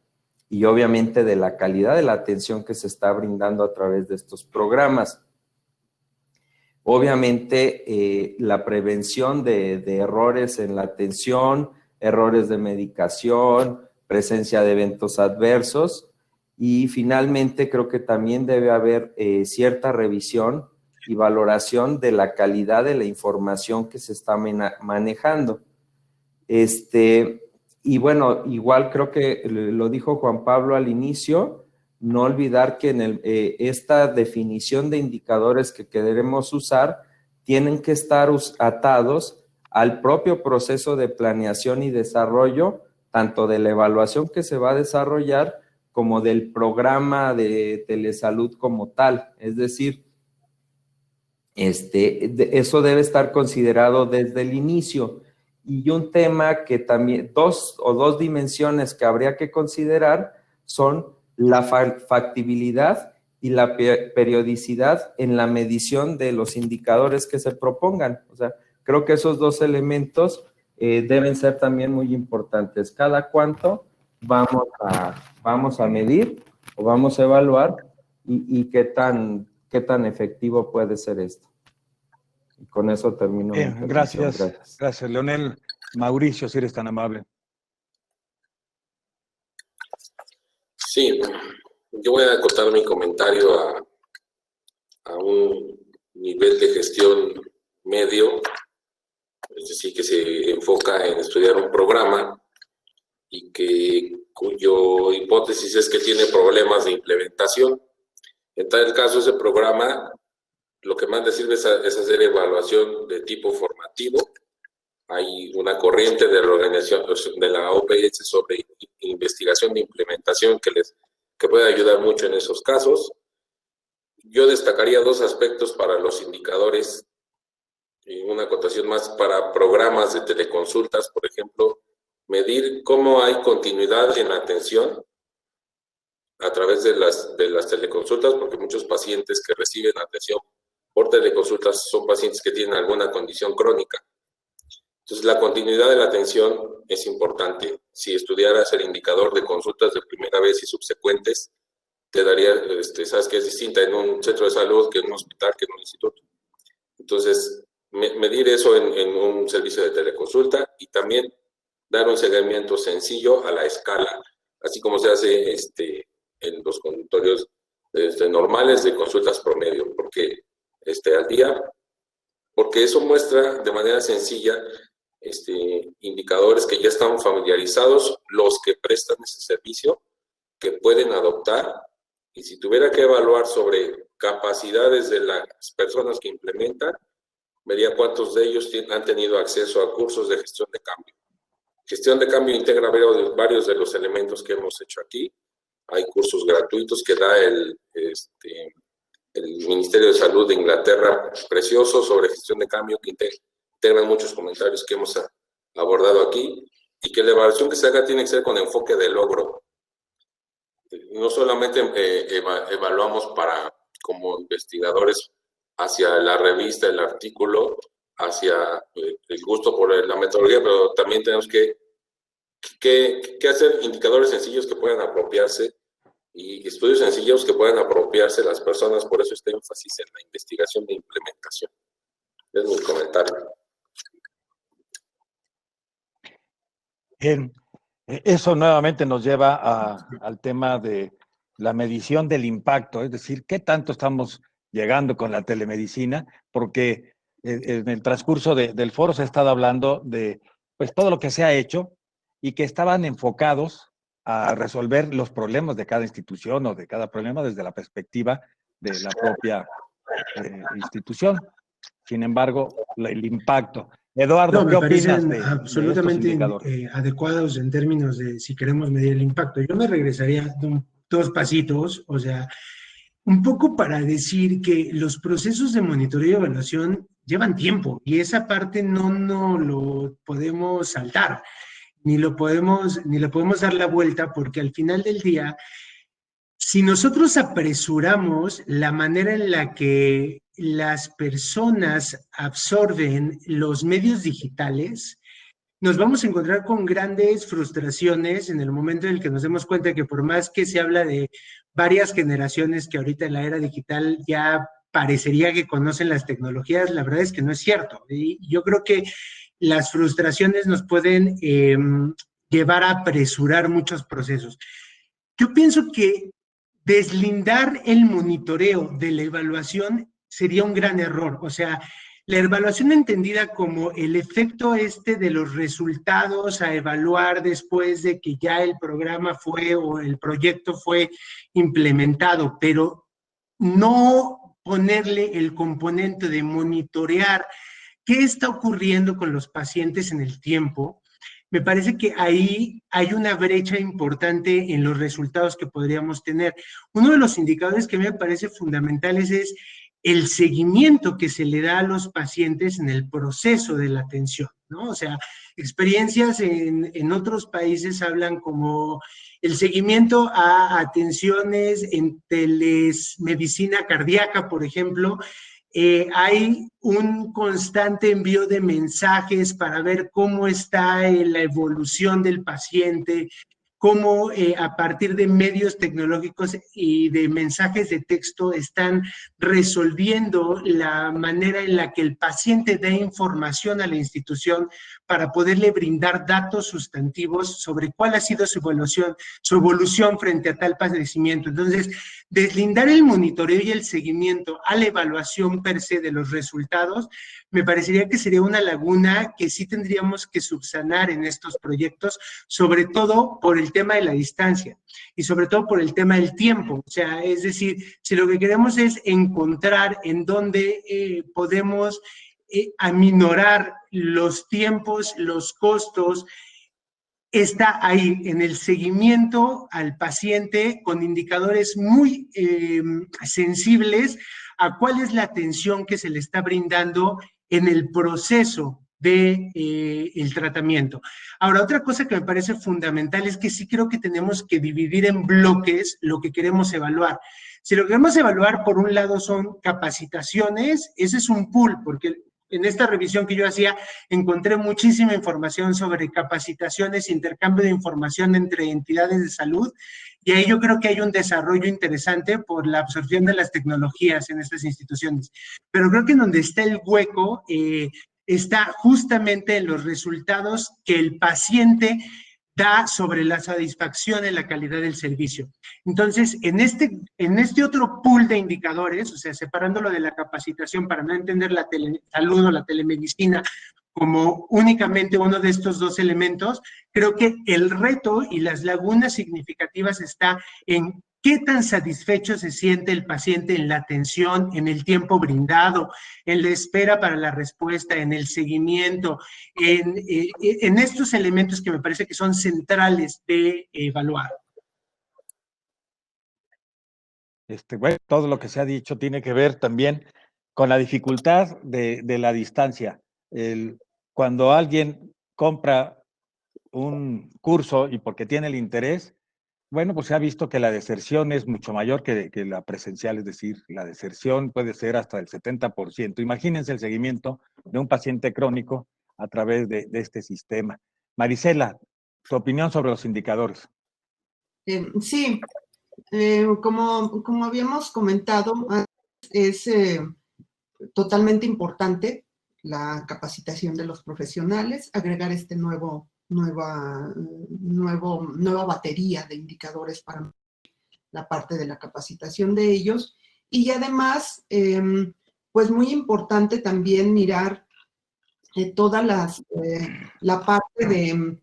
y obviamente de la calidad de la atención que se está brindando a través de estos programas. Obviamente, la prevención de errores en la atención, errores de medicación, presencia de eventos adversos y finalmente creo que también debe haber cierta revisión y valoración de la calidad de la información que se está manejando. Y bueno, igual creo que lo dijo Juan Pablo al inicio, no olvidar que esta definición de indicadores que queremos usar tienen que estar atados al propio proceso de planeación y desarrollo, tanto de la evaluación que se va a desarrollar como del programa de telesalud como tal. Es decir, eso debe estar considerado desde el inicio. Y un tema que también, dos dimensiones que habría que considerar son la factibilidad y la periodicidad en la medición de los indicadores que se propongan. O sea, creo que esos dos elementos deben ser también muy importantes. ¿Cada cuánto vamos a medir o vamos a evaluar y qué tan efectivo puede ser esto? Y con eso termino. Bien, gracias, Leonel. Mauricio, si eres tan amable. Sí, yo voy a acotar mi comentario a un nivel de gestión medio, es decir, que se enfoca en estudiar un programa y cuyo hipótesis es que tiene problemas de implementación. En tal caso, ese programa lo que más le sirve es hacer evaluación de tipo formativo. Hay una corriente de la organización de la OPS sobre investigación de implementación que puede ayudar mucho en esos casos. Yo destacaría dos aspectos para los indicadores y una acotación más para programas de teleconsultas, por ejemplo, medir cómo hay continuidad en la atención a través de las teleconsultas, porque muchos pacientes que reciben atención por teleconsultas son pacientes que tienen alguna condición crónica. Entonces, la continuidad de la atención es importante. Si estudiaras el indicador de consultas de primera vez y subsecuentes, te daría, sabes que es distinta en un centro de salud que en un hospital, que en un instituto. Entonces, medir eso en un servicio de teleconsulta y también dar un seguimiento sencillo a la escala, así como se hace en los consultorios normales de consultas promedio, porque al día, porque eso muestra de manera sencilla indicadores que ya están familiarizados los que prestan ese servicio, que pueden adoptar, y si tuviera que evaluar sobre capacidades de las personas que implementan, vería cuántos de ellos han tenido acceso a cursos de gestión de cambio. Gestión de cambio integra varios de los elementos que hemos hecho aquí. Hay cursos gratuitos que da el Ministerio de Salud de Inglaterra, precioso, sobre gestión de cambio, que integran muchos comentarios que hemos abordado aquí, y que la evaluación que se haga tiene que ser con enfoque de logro. No solamente evaluamos como investigadores hacia la revista, el artículo, hacia el gusto por la metodología, pero también tenemos que hacer indicadores sencillos que puedan apropiarse y estudios sencillos que puedan apropiarse las personas. Por eso este énfasis en la investigación de implementación. Es mi comentario. Bien, eso nuevamente nos lleva al tema de la medición del impacto, es decir, qué tanto estamos llegando con la telemedicina, porque en el transcurso del foro se ha estado hablando de pues todo lo que se ha hecho y que estaban enfocados a resolver los problemas de cada institución o de cada problema desde la perspectiva de la propia institución. Sin embargo, el impacto. Eduardo, ¿qué opinas de absolutamente de adecuados en términos de si queremos medir el impacto? Yo me regresaría dos pasitos, o sea, un poco para decir que los procesos de monitoreo y evaluación llevan tiempo y esa parte no lo podemos saltar, ni le podemos dar la vuelta, porque al final del día, si nosotros apresuramos la manera en la que las personas absorben los medios digitales, nos vamos a encontrar con grandes frustraciones en el momento en el que nos demos cuenta que por más que se habla de varias generaciones que ahorita en la era digital ya parecería que conocen las tecnologías, la verdad es que no es cierto. Y yo creo que las frustraciones nos pueden llevar a apresurar muchos procesos. Yo pienso que deslindar el monitoreo de la evaluación sería un gran error. O sea, la evaluación entendida como el efecto de los resultados a evaluar después de que ya el programa fue o el proyecto fue implementado, pero no ponerle el componente de monitorear qué está ocurriendo con los pacientes en el tiempo. Me parece que ahí hay una brecha importante en los resultados que podríamos tener. Uno de los indicadores que me parece fundamentales es el seguimiento que se le da a los pacientes en el proceso de la atención. ¿no? O sea, experiencias en otros países hablan como el seguimiento a atenciones en telemedicina cardíaca, por ejemplo. Hay un constante envío de mensajes para ver cómo está la evolución del paciente, cómo a partir de medios tecnológicos y de mensajes de texto están resolviendo la manera en la que el paciente da información a la institución para poderle brindar datos sustantivos sobre cuál ha sido su evolución frente a tal padecimiento. Entonces, deslindar el monitoreo y el seguimiento a la evaluación per se de los resultados, me parecería que sería una laguna que sí tendríamos que subsanar en estos proyectos, sobre todo por el tema de la distancia y sobre todo por el tema del tiempo. O sea, es decir, si lo que queremos es encontrar en dónde podemos aminorar los tiempos, los costos, está ahí en el seguimiento al paciente con indicadores muy sensibles a cuál es la atención que se le está brindando en el proceso de el tratamiento. Ahora, otra cosa que me parece fundamental es que sí creo que tenemos que dividir en bloques lo que queremos evaluar. Si lo que queremos evaluar, por un lado, son capacitaciones, ese es un pool, porque en esta revisión que yo hacía, encontré muchísima información sobre capacitaciones, intercambio de información entre entidades de salud, y ahí yo creo que hay un desarrollo interesante por la absorción de las tecnologías en estas instituciones. Pero creo que en donde está el hueco está justamente en los resultados que el paciente da sobre la satisfacción en la calidad del servicio. Entonces, en este otro pool de indicadores, o sea, separándolo de la capacitación para no entender la telesalud o la telemedicina como únicamente uno de estos dos elementos, creo que el reto y las lagunas significativas está en qué tan satisfecho se siente el paciente en la atención, en el tiempo brindado, en la espera para la respuesta, en el seguimiento, en estos elementos que me parece que son centrales de evaluar. Bueno, todo lo que se ha dicho tiene que ver también con la dificultad de la distancia. Cuando alguien compra un curso y porque tiene el interés, bueno, pues se ha visto que la deserción es mucho mayor que la presencial, es decir, la deserción puede ser hasta el 70%. Imagínense el seguimiento de un paciente crónico a través de este sistema. Marisela, tu opinión sobre los indicadores. Sí, como habíamos comentado, es totalmente importante la capacitación de los profesionales, agregar nueva batería de indicadores para la parte de la capacitación de ellos. Y además, pues muy importante también mirar toda la parte de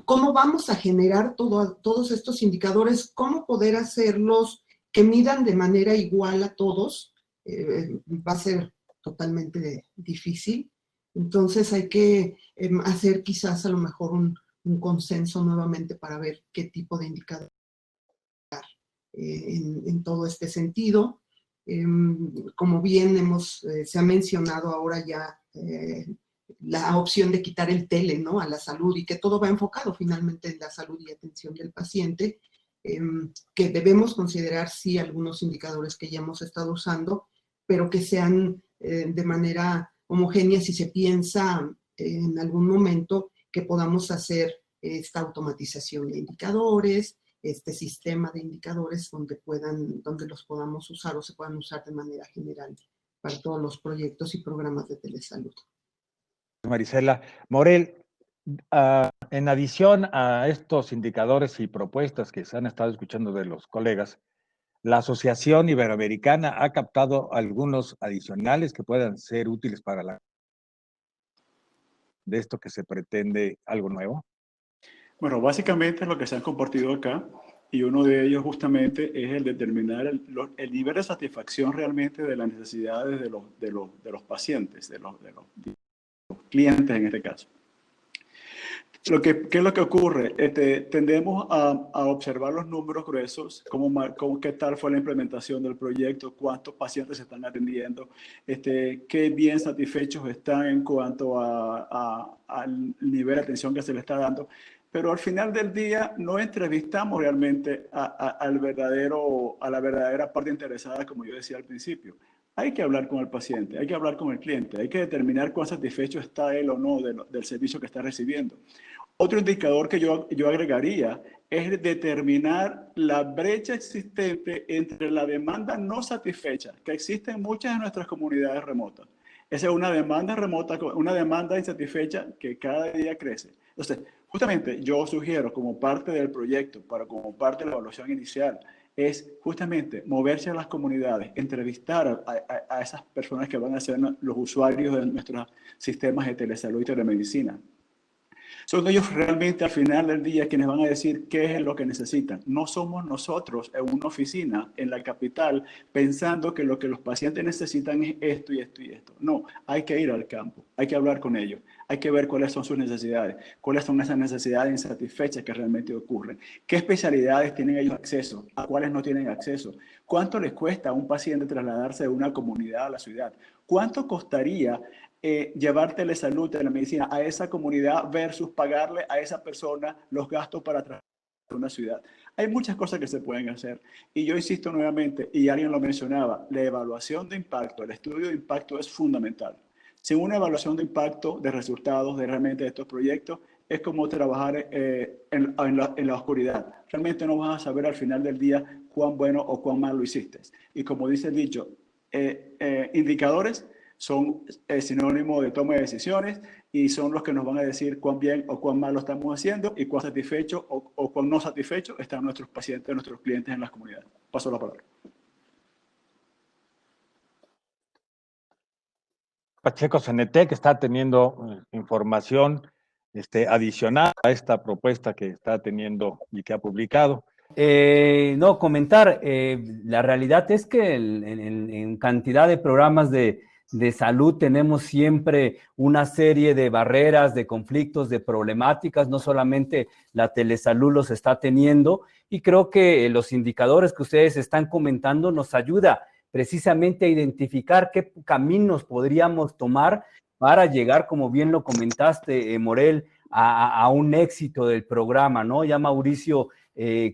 cómo vamos a generar todos estos indicadores, cómo poder hacerlos que midan de manera igual a todos. Va a ser totalmente difícil. Entonces hay que hacer quizás a lo mejor un consenso nuevamente para ver qué tipo de indicador en todo este sentido. Como bien se ha mencionado ahora ya la opción de quitar el tele, ¿no?, a la salud, y que todo va enfocado finalmente en la salud y atención del paciente, que debemos considerar sí algunos indicadores que ya hemos estado usando, pero que sean de manera homogénea si se piensa en algún momento que podamos hacer esta automatización de indicadores, este sistema de indicadores donde los podamos usar o se puedan usar de manera general para todos los proyectos y programas de telesalud. Marisela. Morel, en adición a estos indicadores y propuestas que se han estado escuchando de los colegas, la Asociación Iberoamericana ha captado algunos adicionales que puedan ser útiles para de esto que se pretende algo nuevo. Bueno, básicamente lo que se han compartido acá, y uno de ellos justamente es el determinar el nivel de satisfacción realmente de las necesidades de los pacientes, de los clientes en este caso. ¿Qué es lo que ocurre? Tendemos a observar los números gruesos, qué tal fue la implementación del proyecto, cuántos pacientes se están atendiendo, qué bien satisfechos están en cuanto al nivel de atención que se le está dando. Pero al final del día no entrevistamos realmente a la verdadera parte interesada, como yo decía al principio. Hay que hablar con el paciente, hay que hablar con el cliente, hay que determinar cuán satisfecho está él o no del servicio que está recibiendo. Otro indicador que yo agregaría es determinar la brecha existente entre la demanda no satisfecha que existe en muchas de nuestras comunidades remotas. Esa es una demanda remota, una demanda insatisfecha que cada día crece. Entonces, justamente yo sugiero como parte del proyecto, como parte de la evaluación inicial, es justamente moverse a las comunidades, entrevistar a esas personas que van a ser los usuarios de nuestros sistemas de telesalud y telemedicina. Son ellos realmente al final del día quienes van a decir qué es lo que necesitan. No somos nosotros en una oficina en la capital pensando que lo que los pacientes necesitan es esto y esto y esto. No, hay que ir al campo, hay que hablar con ellos, hay que ver cuáles son sus necesidades, cuáles son esas necesidades insatisfechas que realmente ocurren, qué especialidades tienen ellos acceso, a cuáles no tienen acceso, cuánto les cuesta a un paciente trasladarse de una comunidad a la ciudad, cuánto costaría llevar telesalud, telemedicina a esa comunidad versus pagarle a esa persona los gastos para trasladar a una ciudad. Hay muchas cosas que se pueden hacer. Y yo insisto nuevamente, y alguien lo mencionaba, la evaluación de impacto, el estudio de impacto es fundamental. Sin una evaluación de impacto, de resultados de realmente estos proyectos, es como trabajar en la oscuridad. Realmente no vas a saber al final del día cuán bueno o cuán mal lo hiciste. Y como dice el dicho, indicadores son sinónimo de toma de decisiones y son los que nos van a decir cuán bien o cuán mal lo estamos haciendo y cuán satisfecho o cuán no satisfecho están nuestros pacientes, nuestros clientes en las comunidades. Paso la palabra. Pacheco Cenetec está teniendo información adicional a esta propuesta que está teniendo y que ha publicado. No, comentar, la realidad es que en cantidad de programas de salud tenemos siempre una serie de barreras, de conflictos, de problemáticas, no solamente la telesalud los está teniendo, y creo que los indicadores que ustedes están comentando nos ayuda precisamente a identificar qué caminos podríamos tomar para llegar, como bien lo comentaste, Morel, a un éxito del programa, ¿no? Ya Mauricio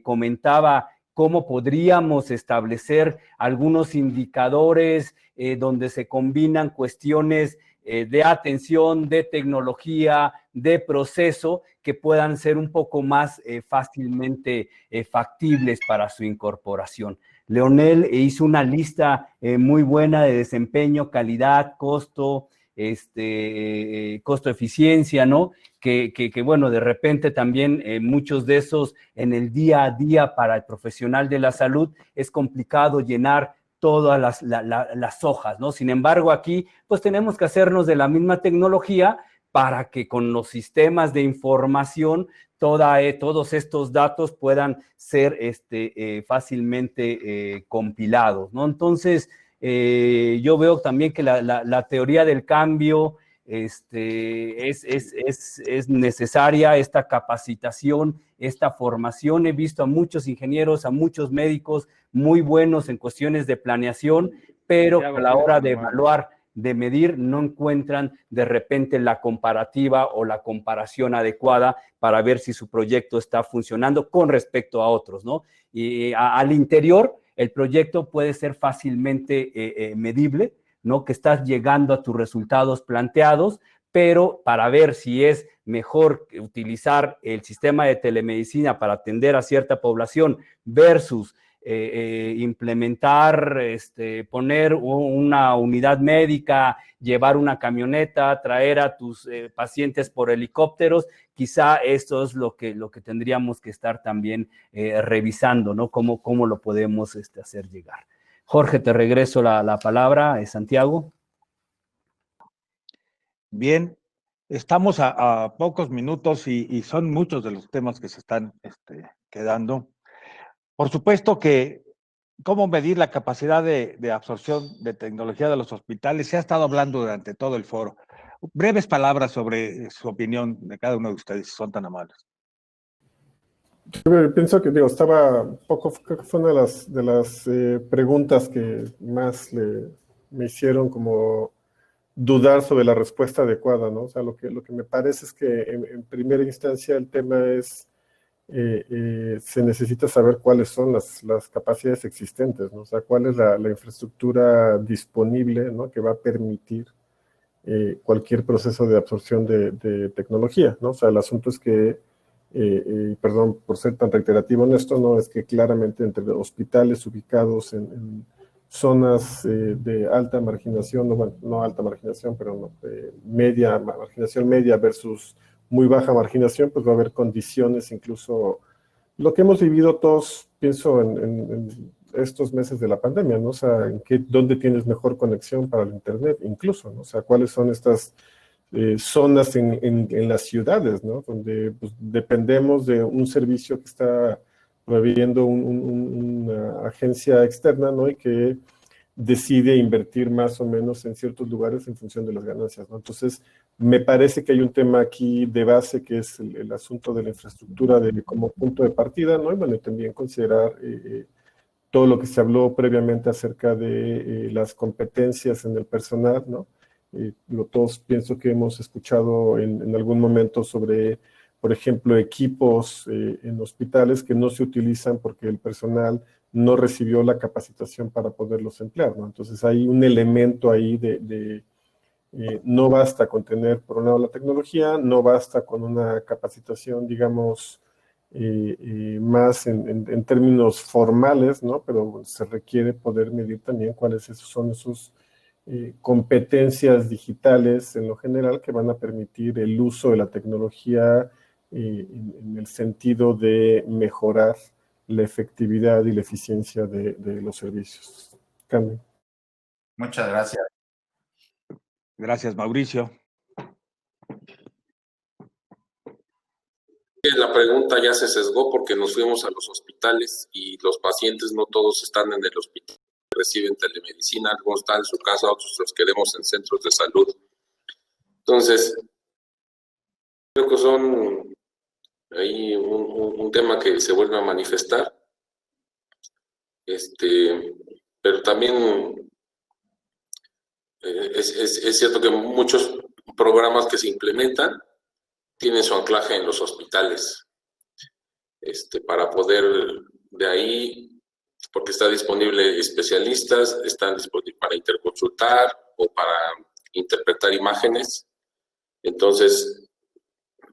comentaba cómo podríamos establecer algunos indicadores donde se combinan cuestiones de atención, de tecnología, de proceso, que puedan ser un poco más fácilmente factibles para su incorporación. Leonel hizo una lista muy buena de desempeño, calidad, costo, costo-eficiencia, ¿no? Que bueno, de repente también muchos de esos en el día a día para el profesional de la salud es complicado llenar todas las hojas, ¿no? Sin embargo, aquí pues tenemos que hacernos de la misma tecnología para que con los sistemas de información todos estos datos puedan ser fácilmente compilados, ¿no? Entonces, yo veo también que la teoría del cambio es necesaria, esta capacitación, esta formación. He visto a muchos ingenieros, a muchos médicos muy buenos en cuestiones de planeación, pero a la hora de evaluar, de medir, no encuentran de repente la comparativa o la comparación adecuada para ver si su proyecto está funcionando con respecto a otros, ¿no? Y al interior, el proyecto puede ser fácilmente medible, ¿no? Que estás llegando a tus resultados planteados, pero para ver si es mejor utilizar el sistema de telemedicina para atender a cierta población versus implementar, poner una unidad médica, llevar una camioneta, traer a tus pacientes por helicópteros, quizá esto es lo que tendríamos que estar también revisando, ¿no? ¿Cómo lo podemos hacer llegar? Jorge, te regreso la palabra. Santiago. Bien, estamos a pocos minutos y son muchos de los temas que se están quedando. Por supuesto que cómo medir la capacidad de absorción de tecnología de los hospitales se ha estado hablando durante todo el foro. breves palabras sobre su opinión de cada uno de ustedes, si son tan amables. Yo pienso que, digo, estaba un poco, creo que fue una de las preguntas que más me hicieron como dudar sobre la respuesta adecuada, ¿no? O sea, lo que me parece es que en primera instancia el tema es, se necesita saber cuáles son las capacidades existentes, ¿no? O sea, cuál es la infraestructura disponible, ¿no? Que va a permitir cualquier proceso de absorción de tecnología, ¿no? O sea, el asunto es que, perdón por ser tan reiterativo en esto, ¿no? Es que claramente entre hospitales ubicados en zonas de alta marginación, no, bueno, no alta marginación, pero no, marginación media versus muy baja marginación, pues va a haber condiciones, incluso lo que hemos vivido todos, pienso en estos meses de la pandemia, ¿no? O sea, dónde tienes mejor conexión para el Internet, incluso, ¿no? O sea, cuáles son estas zonas en las ciudades, ¿no? Donde pues, dependemos de un servicio que está proveyendo una agencia externa, ¿no? Y que decide invertir más o menos en ciertos lugares en función de las ganancias, ¿no? Entonces, me parece que hay un tema aquí de base que es el asunto de la infraestructura como punto de partida, ¿no? Y bueno, también considerar todo lo que se habló previamente acerca de las competencias en el personal, ¿no? Todos pienso que hemos escuchado en algún momento sobre, por ejemplo, equipos en hospitales que no se utilizan porque el personal no recibió la capacitación para poderlos emplear, ¿no? Entonces hay un elemento ahí no basta con tener, por un lado, la tecnología, no basta con una capacitación, digamos, más en términos formales, ¿no? Pero se requiere poder medir también cuáles son sus competencias digitales en lo general que van a permitir el uso de la tecnología en el sentido de mejorar la efectividad y la eficiencia de los servicios. Carmen. Muchas gracias. Gracias, Mauricio. La pregunta ya se sesgó porque nos fuimos a los hospitales y los pacientes no todos están en el hospital, reciben telemedicina, algunos están en su casa, otros los queremos en centros de salud. Entonces, creo que son ahí un tema que se vuelve a manifestar. Pero también es cierto que muchos programas que se implementan tienen su anclaje en los hospitales, para poder de ahí, porque está disponible especialistas, están disponibles para interconsultar o para interpretar imágenes. Entonces,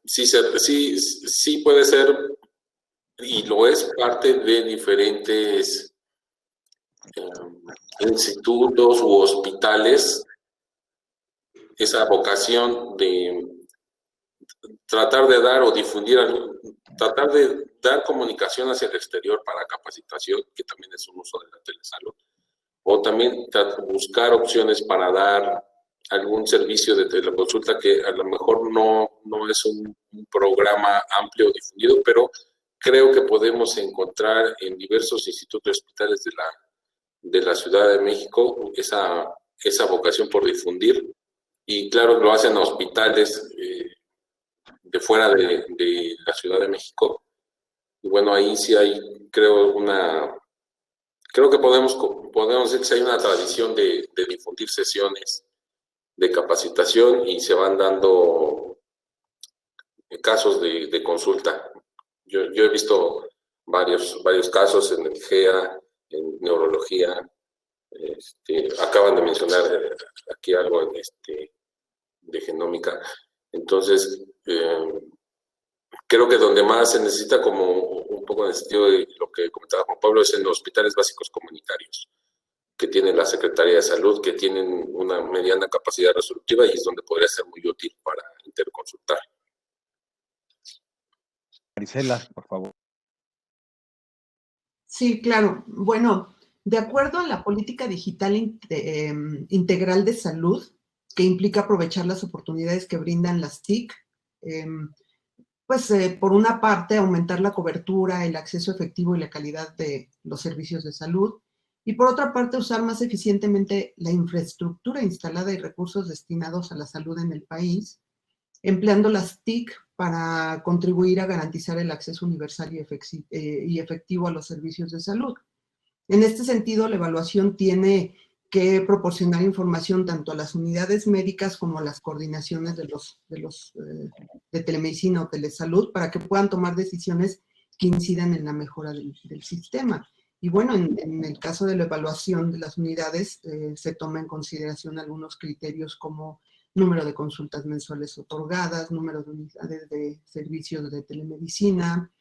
sí puede ser, y lo es, parte de diferentes institutos u hospitales, esa vocación de tratar de dar o difundir, tratar de dar comunicación hacia el exterior para capacitación, que también es un uso de la telesalud, o también buscar opciones para dar algún servicio de teleconsulta que a lo mejor no es un programa amplio o difundido, pero creo que podemos encontrar en diversos institutos y hospitales de la Ciudad de México esa vocación por difundir, y claro, lo hacen hospitales de fuera de la Ciudad de México. Y bueno, ahí sí hay, creo que podemos decir que hay una tradición de difundir sesiones de capacitación y se van dando casos de consulta. Yo he visto varios casos en el GEA, en neurología. Acaban de mencionar aquí algo de genómica. Entonces, creo que donde más se necesita como un poco en el sentido de lo que comentaba Juan Pablo es en los hospitales básicos comunitarios, que tienen la Secretaría de Salud, que tienen una mediana capacidad resolutiva y es donde podría ser muy útil para interconsultar. Marisela, por favor. Sí, claro. Bueno, de acuerdo a la política digital integral de salud, que implica aprovechar las oportunidades que brindan las TIC, por una parte, aumentar la cobertura, el acceso efectivo y la calidad de los servicios de salud, Y por otra parte, usar más eficientemente la infraestructura instalada y recursos destinados a la salud en el país, empleando las TIC para contribuir a garantizar el acceso universal y efectivo a los servicios de salud. En este sentido, la evaluación tiene que proporcionar información tanto a las unidades médicas como a las coordinaciones de telemedicina o telesalud para que puedan tomar decisiones que incidan en la mejora del sistema. Y bueno, en el caso de la evaluación de las unidades, se toma en consideración algunos criterios como número de consultas mensuales otorgadas, número de unidades de servicios de telemedicina,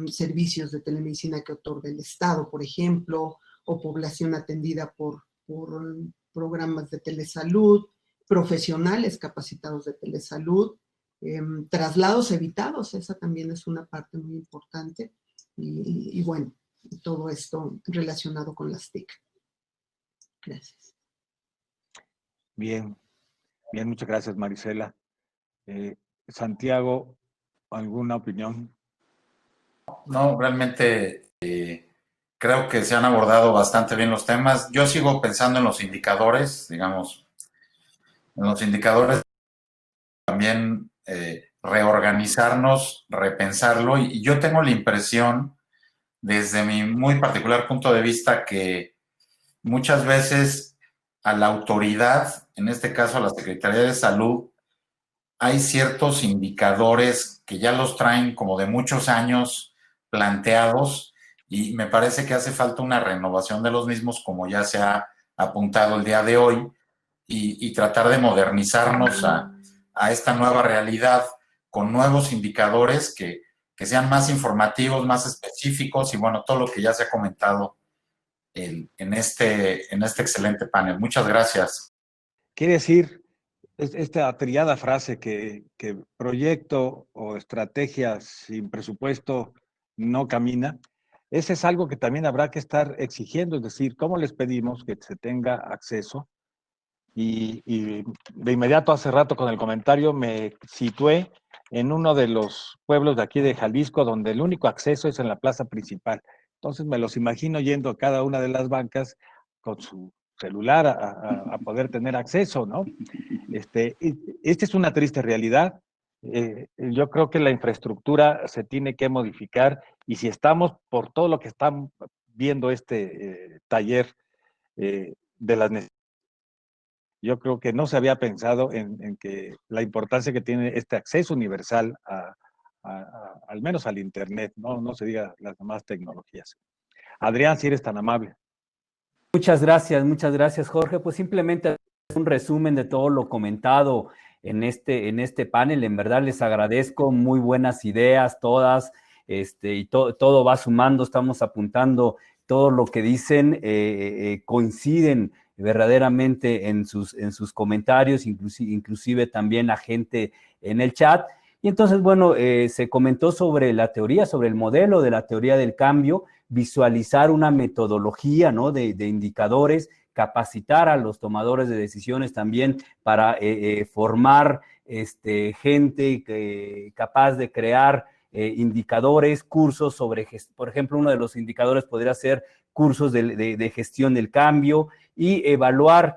servicios de telemedicina que otorga el Estado, por ejemplo, o población atendida por programas de telesalud, profesionales capacitados de telesalud, traslados evitados, esa también es una parte muy importante, y bueno, todo esto relacionado con las TIC. Gracias. Bien, bien, muchas gracias, Marisela. Santiago, ¿alguna opinión? No, realmente creo que se han abordado bastante bien los temas. Yo sigo pensando en los indicadores, digamos, en los indicadores también reorganizarnos, repensarlo. Y yo tengo la impresión, desde mi muy particular punto de vista, que muchas veces a la autoridad, en este caso a la Secretaría de Salud, hay ciertos indicadores que ya los traen como de muchos años planteados y me parece que hace falta una renovación de los mismos, como ya se ha apuntado el día de hoy, y tratar de modernizarnos a esta nueva realidad con nuevos indicadores que sean más informativos, más específicos y bueno, todo lo que ya se ha comentado en este excelente panel. Muchas gracias. Quiere decir, esta trillada frase que proyecto o estrategia sin presupuesto no camina, ese es algo que también habrá que estar exigiendo, es decir, ¿cómo les pedimos que se tenga acceso? Y de inmediato, hace rato con el comentario, me situé en uno de los pueblos de aquí de Jalisco, donde el único acceso es en la plaza principal. Entonces me los imagino yendo a cada una de las bancas con su celular a poder tener acceso, ¿no? Esta es una triste realidad. Yo creo que la infraestructura se tiene que modificar y si estamos por todo lo que están viendo taller de las necesidades, yo creo que no se había pensado en que la importancia que tiene este acceso universal al menos al Internet, no se diga las demás tecnologías. Adrián, si eres tan amable. Muchas gracias, Jorge. Pues simplemente un resumen de todo lo comentado en este panel. En verdad les agradezco, muy buenas ideas todas, y todo va sumando, estamos apuntando todo lo que dicen, coinciden verdaderamente en sus comentarios, inclusive también la gente en el chat. Y entonces, bueno, se comentó sobre la teoría, sobre el modelo de la teoría del cambio, visualizar una metodología, ¿no?, de indicadores, capacitar a los tomadores de decisiones también para formar gente capaz de crear indicadores, cursos sobre, por ejemplo, uno de los indicadores podría ser cursos de gestión del cambio y evaluar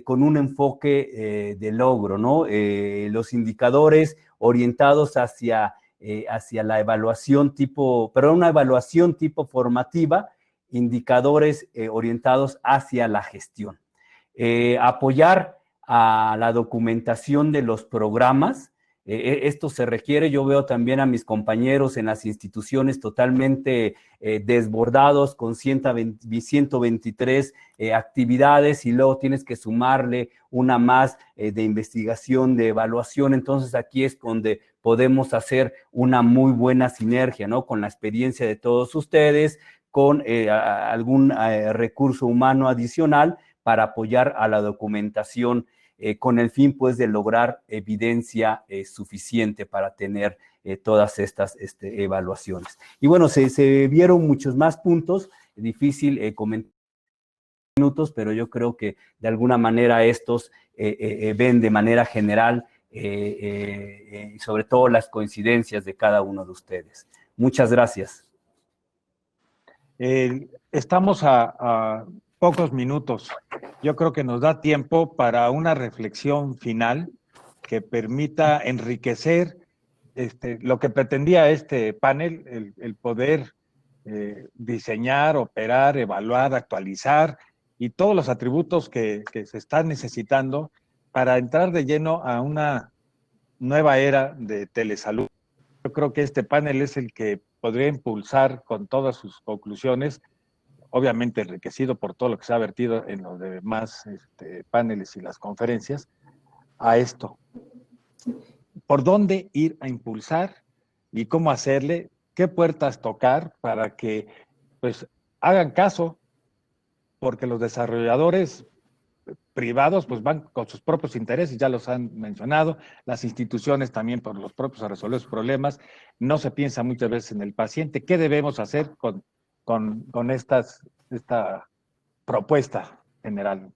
con un enfoque de logro, ¿no? Los indicadores orientados hacia la evaluación una evaluación tipo formativa, indicadores orientados hacia la gestión. Apoyar a la documentación de los programas. Esto se requiere, yo veo también a mis compañeros en las instituciones totalmente desbordados con 123 actividades y luego tienes que sumarle una más de investigación, de evaluación. Entonces aquí es donde podemos hacer una muy buena sinergia, ¿no?, con la experiencia de todos ustedes, con algún recurso humano adicional para apoyar a la documentación con el fin, pues, de lograr evidencia suficiente para tener todas estas evaluaciones. Y bueno, se vieron muchos más puntos, difícil comentar minutos, pero yo creo que de alguna manera estos ven de manera general y sobre todo las coincidencias de cada uno de ustedes. Muchas gracias. Estamos a pocos minutos. Yo creo que nos da tiempo para una reflexión final que permita enriquecer lo que pretendía este panel, el poder diseñar, operar, evaluar, actualizar y todos los atributos que se están necesitando para entrar de lleno a una nueva era de telesalud. Yo creo que este panel es el que podría impulsar con todas sus conclusiones, obviamente enriquecido por todo lo que se ha vertido en los demás paneles y las conferencias, a esto. ¿Por dónde ir a impulsar y cómo hacerle? ¿Qué puertas tocar para que pues hagan caso? Porque los desarrolladores privados pues van con sus propios intereses, ya los han mencionado, las instituciones también por los propios a resolver sus problemas, no se piensa muchas veces en el paciente. ¿Qué debemos hacer con esta propuesta general?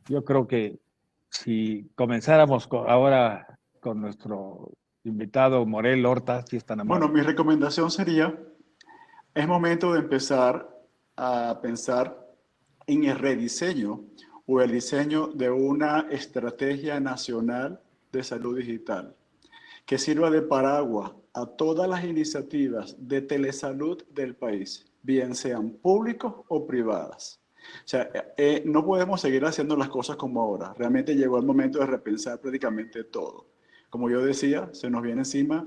Yo creo que si comenzáramos ahora con nuestro invitado Morel Horta, si es tan amable. Bueno, mi recomendación sería, es momento de empezar a pensar en el rediseño o el diseño de una estrategia nacional de salud digital que sirva de paraguas a todas las iniciativas de telesalud del país, bien sean públicos o privadas. O sea, no podemos seguir haciendo las cosas como ahora. Realmente llegó el momento de repensar prácticamente todo. Como yo decía, se nos viene encima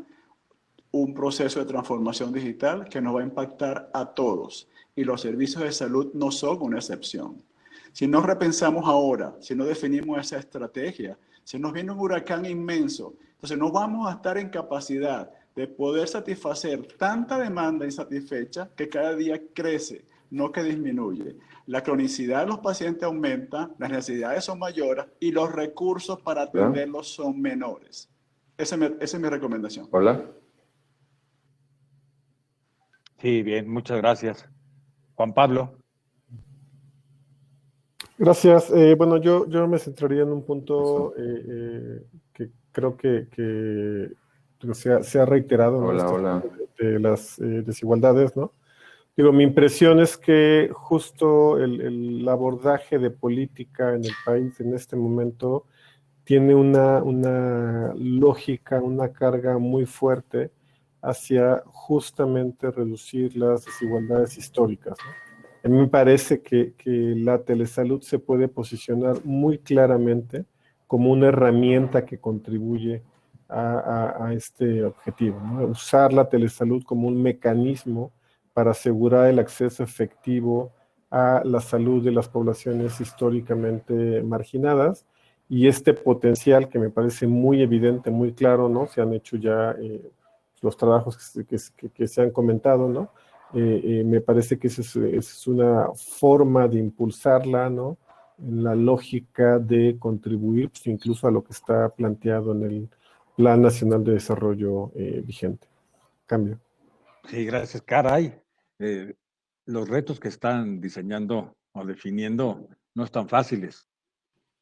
un proceso de transformación digital que nos va a impactar a todos y los servicios de salud no son una excepción. Si no repensamos ahora, si no definimos esa estrategia, si nos viene un huracán inmenso, entonces no vamos a estar en capacidad de poder satisfacer tanta demanda insatisfecha que cada día crece, no que disminuye. La cronicidad de los pacientes aumenta, las necesidades son mayores y los recursos para atenderlos son menores. Esa es mi recomendación. Hola. Sí, bien, muchas gracias. Juan Pablo. Gracias. Bueno, yo me centraría en un punto que creo que se ha reiterado, ¿no? Hola. De las desigualdades, ¿no? Digo, mi impresión es que justo el abordaje de política en el país en este momento tiene una lógica, una carga muy fuerte hacia justamente reducir las desigualdades históricas, ¿no? A mí me parece que la telesalud se puede posicionar muy claramente como una herramienta que contribuye a este objetivo, ¿no? Usar la telesalud como un mecanismo para asegurar el acceso efectivo a la salud de las poblaciones históricamente marginadas, y este potencial que me parece muy evidente, muy claro, ¿no? Se han hecho ya los trabajos que se han comentado, ¿no? Me parece que esa es una forma de impulsarla, ¿no? En la lógica de contribuir pues, incluso a lo que está planteado en el Plan Nacional de Desarrollo vigente. Cambio. Sí, gracias. Caray, los retos que están diseñando o definiendo no están fáciles.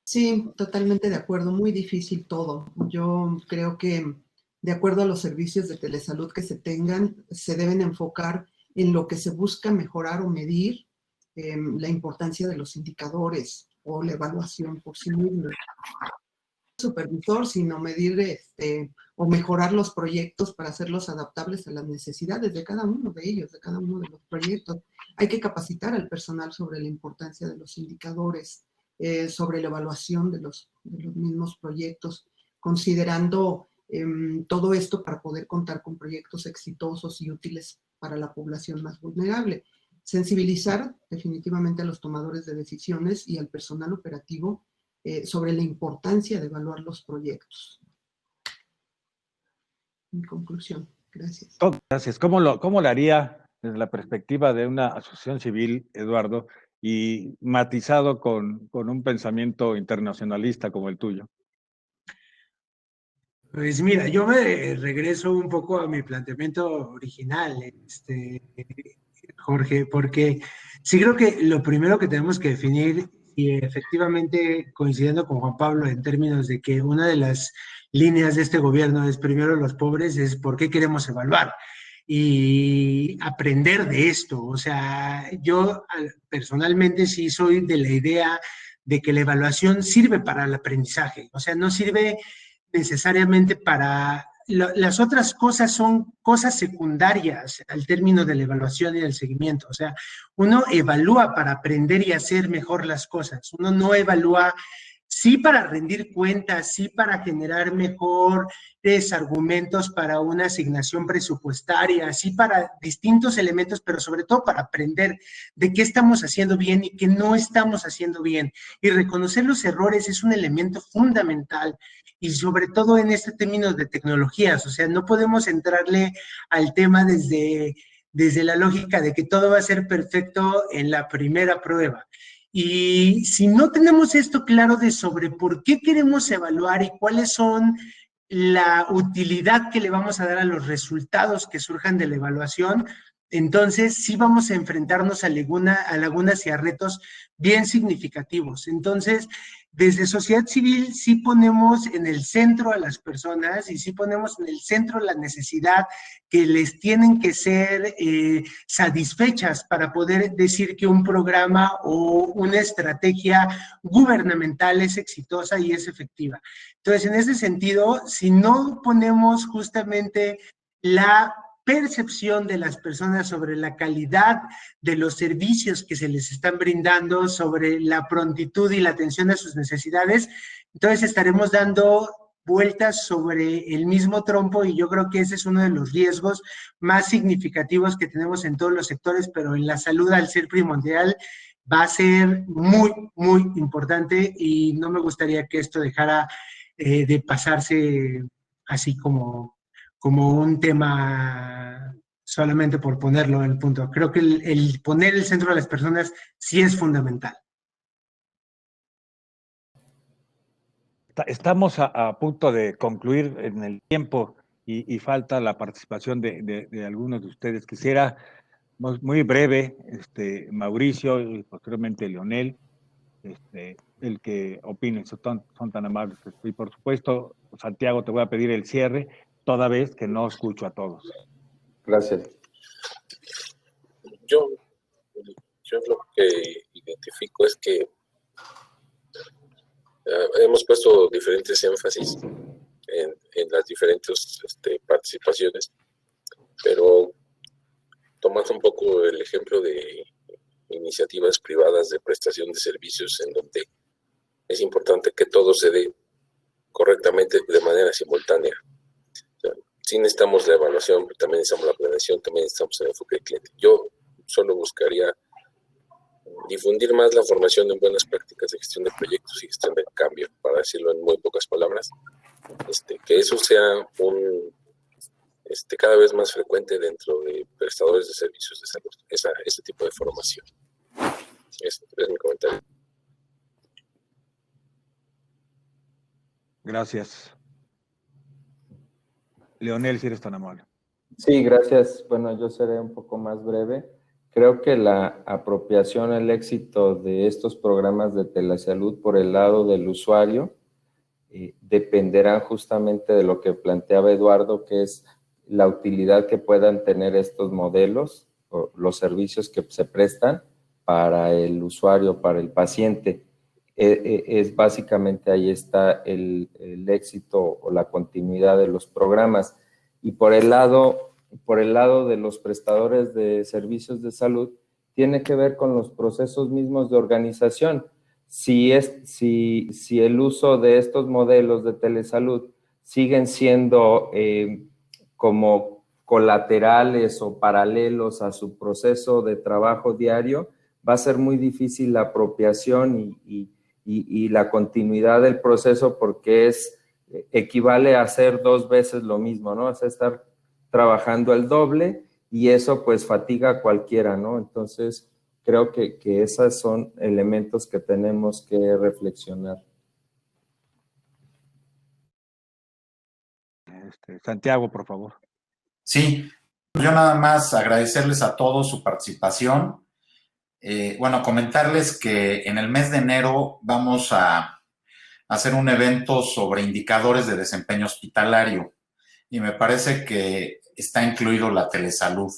Sí, totalmente de acuerdo, muy difícil todo. Yo creo que de acuerdo a los servicios de telesalud que se tengan, se deben enfocar en lo que se busca mejorar o medir, la importancia de los indicadores o la evaluación por sí misma. Supervisor, sino medir o mejorar los proyectos para hacerlos adaptables a las necesidades de cada uno de ellos, de cada uno de los proyectos. Hay que capacitar al personal sobre la importancia de los indicadores, sobre la evaluación de los mismos proyectos, considerando todo esto para poder contar con proyectos exitosos y útiles para la población más vulnerable. Sensibilizar definitivamente a los tomadores de decisiones y al personal operativo sobre la importancia de evaluar los proyectos. Mi conclusión. Gracias. Gracias. ¿Cómo lo haría desde la perspectiva de una asociación civil, Eduardo, y matizado con un pensamiento internacionalista como el tuyo? Pues mira, yo me regreso un poco a mi planteamiento original, Jorge, porque sí creo que lo primero que tenemos que definir, y efectivamente coincidiendo con Juan Pablo en términos de que una de las líneas de este gobierno es primero los pobres, es por qué queremos evaluar. y aprender de esto. O sea, yo personalmente sí soy de la idea de que la evaluación sirve para el aprendizaje, o sea, no sirve necesariamente para... Las otras cosas son cosas secundarias al término de la evaluación y del seguimiento. O sea, uno evalúa para aprender y hacer mejor las cosas. Uno no evalúa sí para rendir cuentas, sí para generar mejores argumentos para una asignación presupuestaria, sí para distintos elementos, pero sobre todo para aprender de qué estamos haciendo bien y qué no estamos haciendo bien. Y reconocer los errores es un elemento fundamental, y sobre todo en este término de tecnologías. O sea, no podemos entrarle al tema desde la lógica de que todo va a ser perfecto en la primera prueba. Y si no tenemos esto claro de sobre por qué queremos evaluar y cuáles son la utilidad que le vamos a dar a los resultados que surjan de la evaluación, entonces sí vamos a enfrentarnos a lagunas y a retos bien significativos. Entonces, desde sociedad civil sí ponemos en el centro a las personas y sí ponemos en el centro la necesidad que les tienen que ser satisfechas para poder decir que un programa o una estrategia gubernamental es exitosa y es efectiva. Entonces, en ese sentido, si no ponemos justamente la percepción de las personas sobre la calidad de los servicios que se les están brindando, sobre la prontitud y la atención a sus necesidades, entonces estaremos dando vueltas sobre el mismo trompo, y yo creo que ese es uno de los riesgos más significativos que tenemos en todos los sectores, pero en la salud, al ser primordial, va a ser muy, muy importante, y no me gustaría que esto dejara de pasarse así como un tema solamente por ponerlo en el punto. Creo que el poner el centro a las personas sí es fundamental. Estamos a punto de concluir en el tiempo y falta la participación de algunos de ustedes. Quisiera, muy breve, Mauricio y posteriormente Leonel, el que opinen, son tan amables. Y por supuesto, Santiago, te voy a pedir el cierre, toda vez que no escucho a todos. Gracias. Yo lo que identifico es que hemos puesto diferentes énfasis en las diferentes participaciones, pero tomando un poco el ejemplo de iniciativas privadas de prestación de servicios, en donde es importante que todo se dé correctamente de manera simultánea. O sea, sí necesitamos la evaluación, pero también necesitamos la planeación, también necesitamos el enfoque del cliente. Yo solo buscaría difundir más la formación en buenas prácticas de gestión de proyectos y gestión de cambio, para decirlo en muy pocas palabras, que eso sea cada vez más frecuente dentro de prestadores de servicios de salud, ese tipo de formación. Ese es mi comentario. Gracias. Leonel, si eres tan amable. Sí, gracias. Bueno, yo seré un poco más breve. Creo que la apropiación, el éxito de estos programas de telesalud por el lado del usuario dependerá justamente de lo que planteaba Eduardo, que es la utilidad que puedan tener estos modelos o los servicios que se prestan para el usuario, para el paciente. Es básicamente ahí está el éxito o la continuidad de los programas. Y por el lado de los prestadores de servicios de salud, tiene que ver con los procesos mismos de organización. Si el uso de estos modelos de telesalud siguen siendo como colaterales o paralelos a su proceso de trabajo diario, va a ser muy difícil la apropiación y la continuidad del proceso, porque equivale a hacer 2 veces lo mismo, ¿no? O sea, estar trabajando el doble, y eso pues fatiga a cualquiera, ¿no? Entonces, creo que esos son elementos que tenemos que reflexionar. Santiago, por favor. Sí, yo nada más agradecerles a todos su participación. Comentarles que en el mes de enero vamos a hacer un evento sobre indicadores de desempeño hospitalario, y me parece que está incluido la telesalud.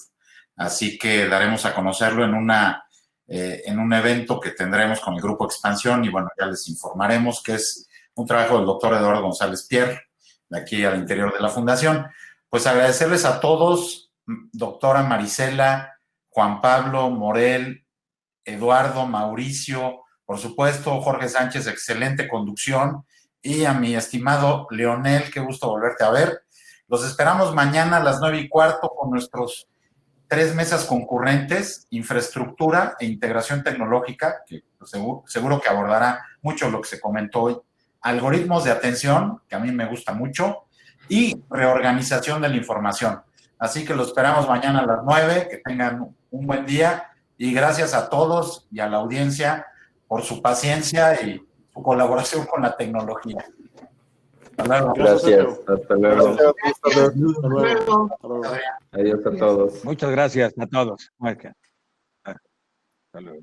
Así que daremos a conocerlo en un evento que tendremos con el Grupo Expansión y bueno, ya les informaremos, que es un trabajo del doctor Eduardo González Pierre, de aquí al interior de la Fundación. Pues agradecerles a todos, doctora Marisela, Juan Pablo, Morel, Eduardo, Mauricio, por supuesto, Jorge Sánchez, excelente conducción, y a mi estimado Leonel, qué gusto volverte a ver. Los esperamos mañana a las 9:15 con nuestros 3 mesas concurrentes, infraestructura e integración tecnológica, que seguro que abordará mucho lo que se comentó hoy, algoritmos de atención, que a mí me gusta mucho, y reorganización de la información. Así que los esperamos mañana a las 9, que tengan un buen día, y gracias a todos y a la audiencia por su paciencia y su colaboración con la tecnología. Hasta luego. Gracias, hasta luego. Hasta luego. Adiós a todos. Muchas gracias a todos. Hasta luego.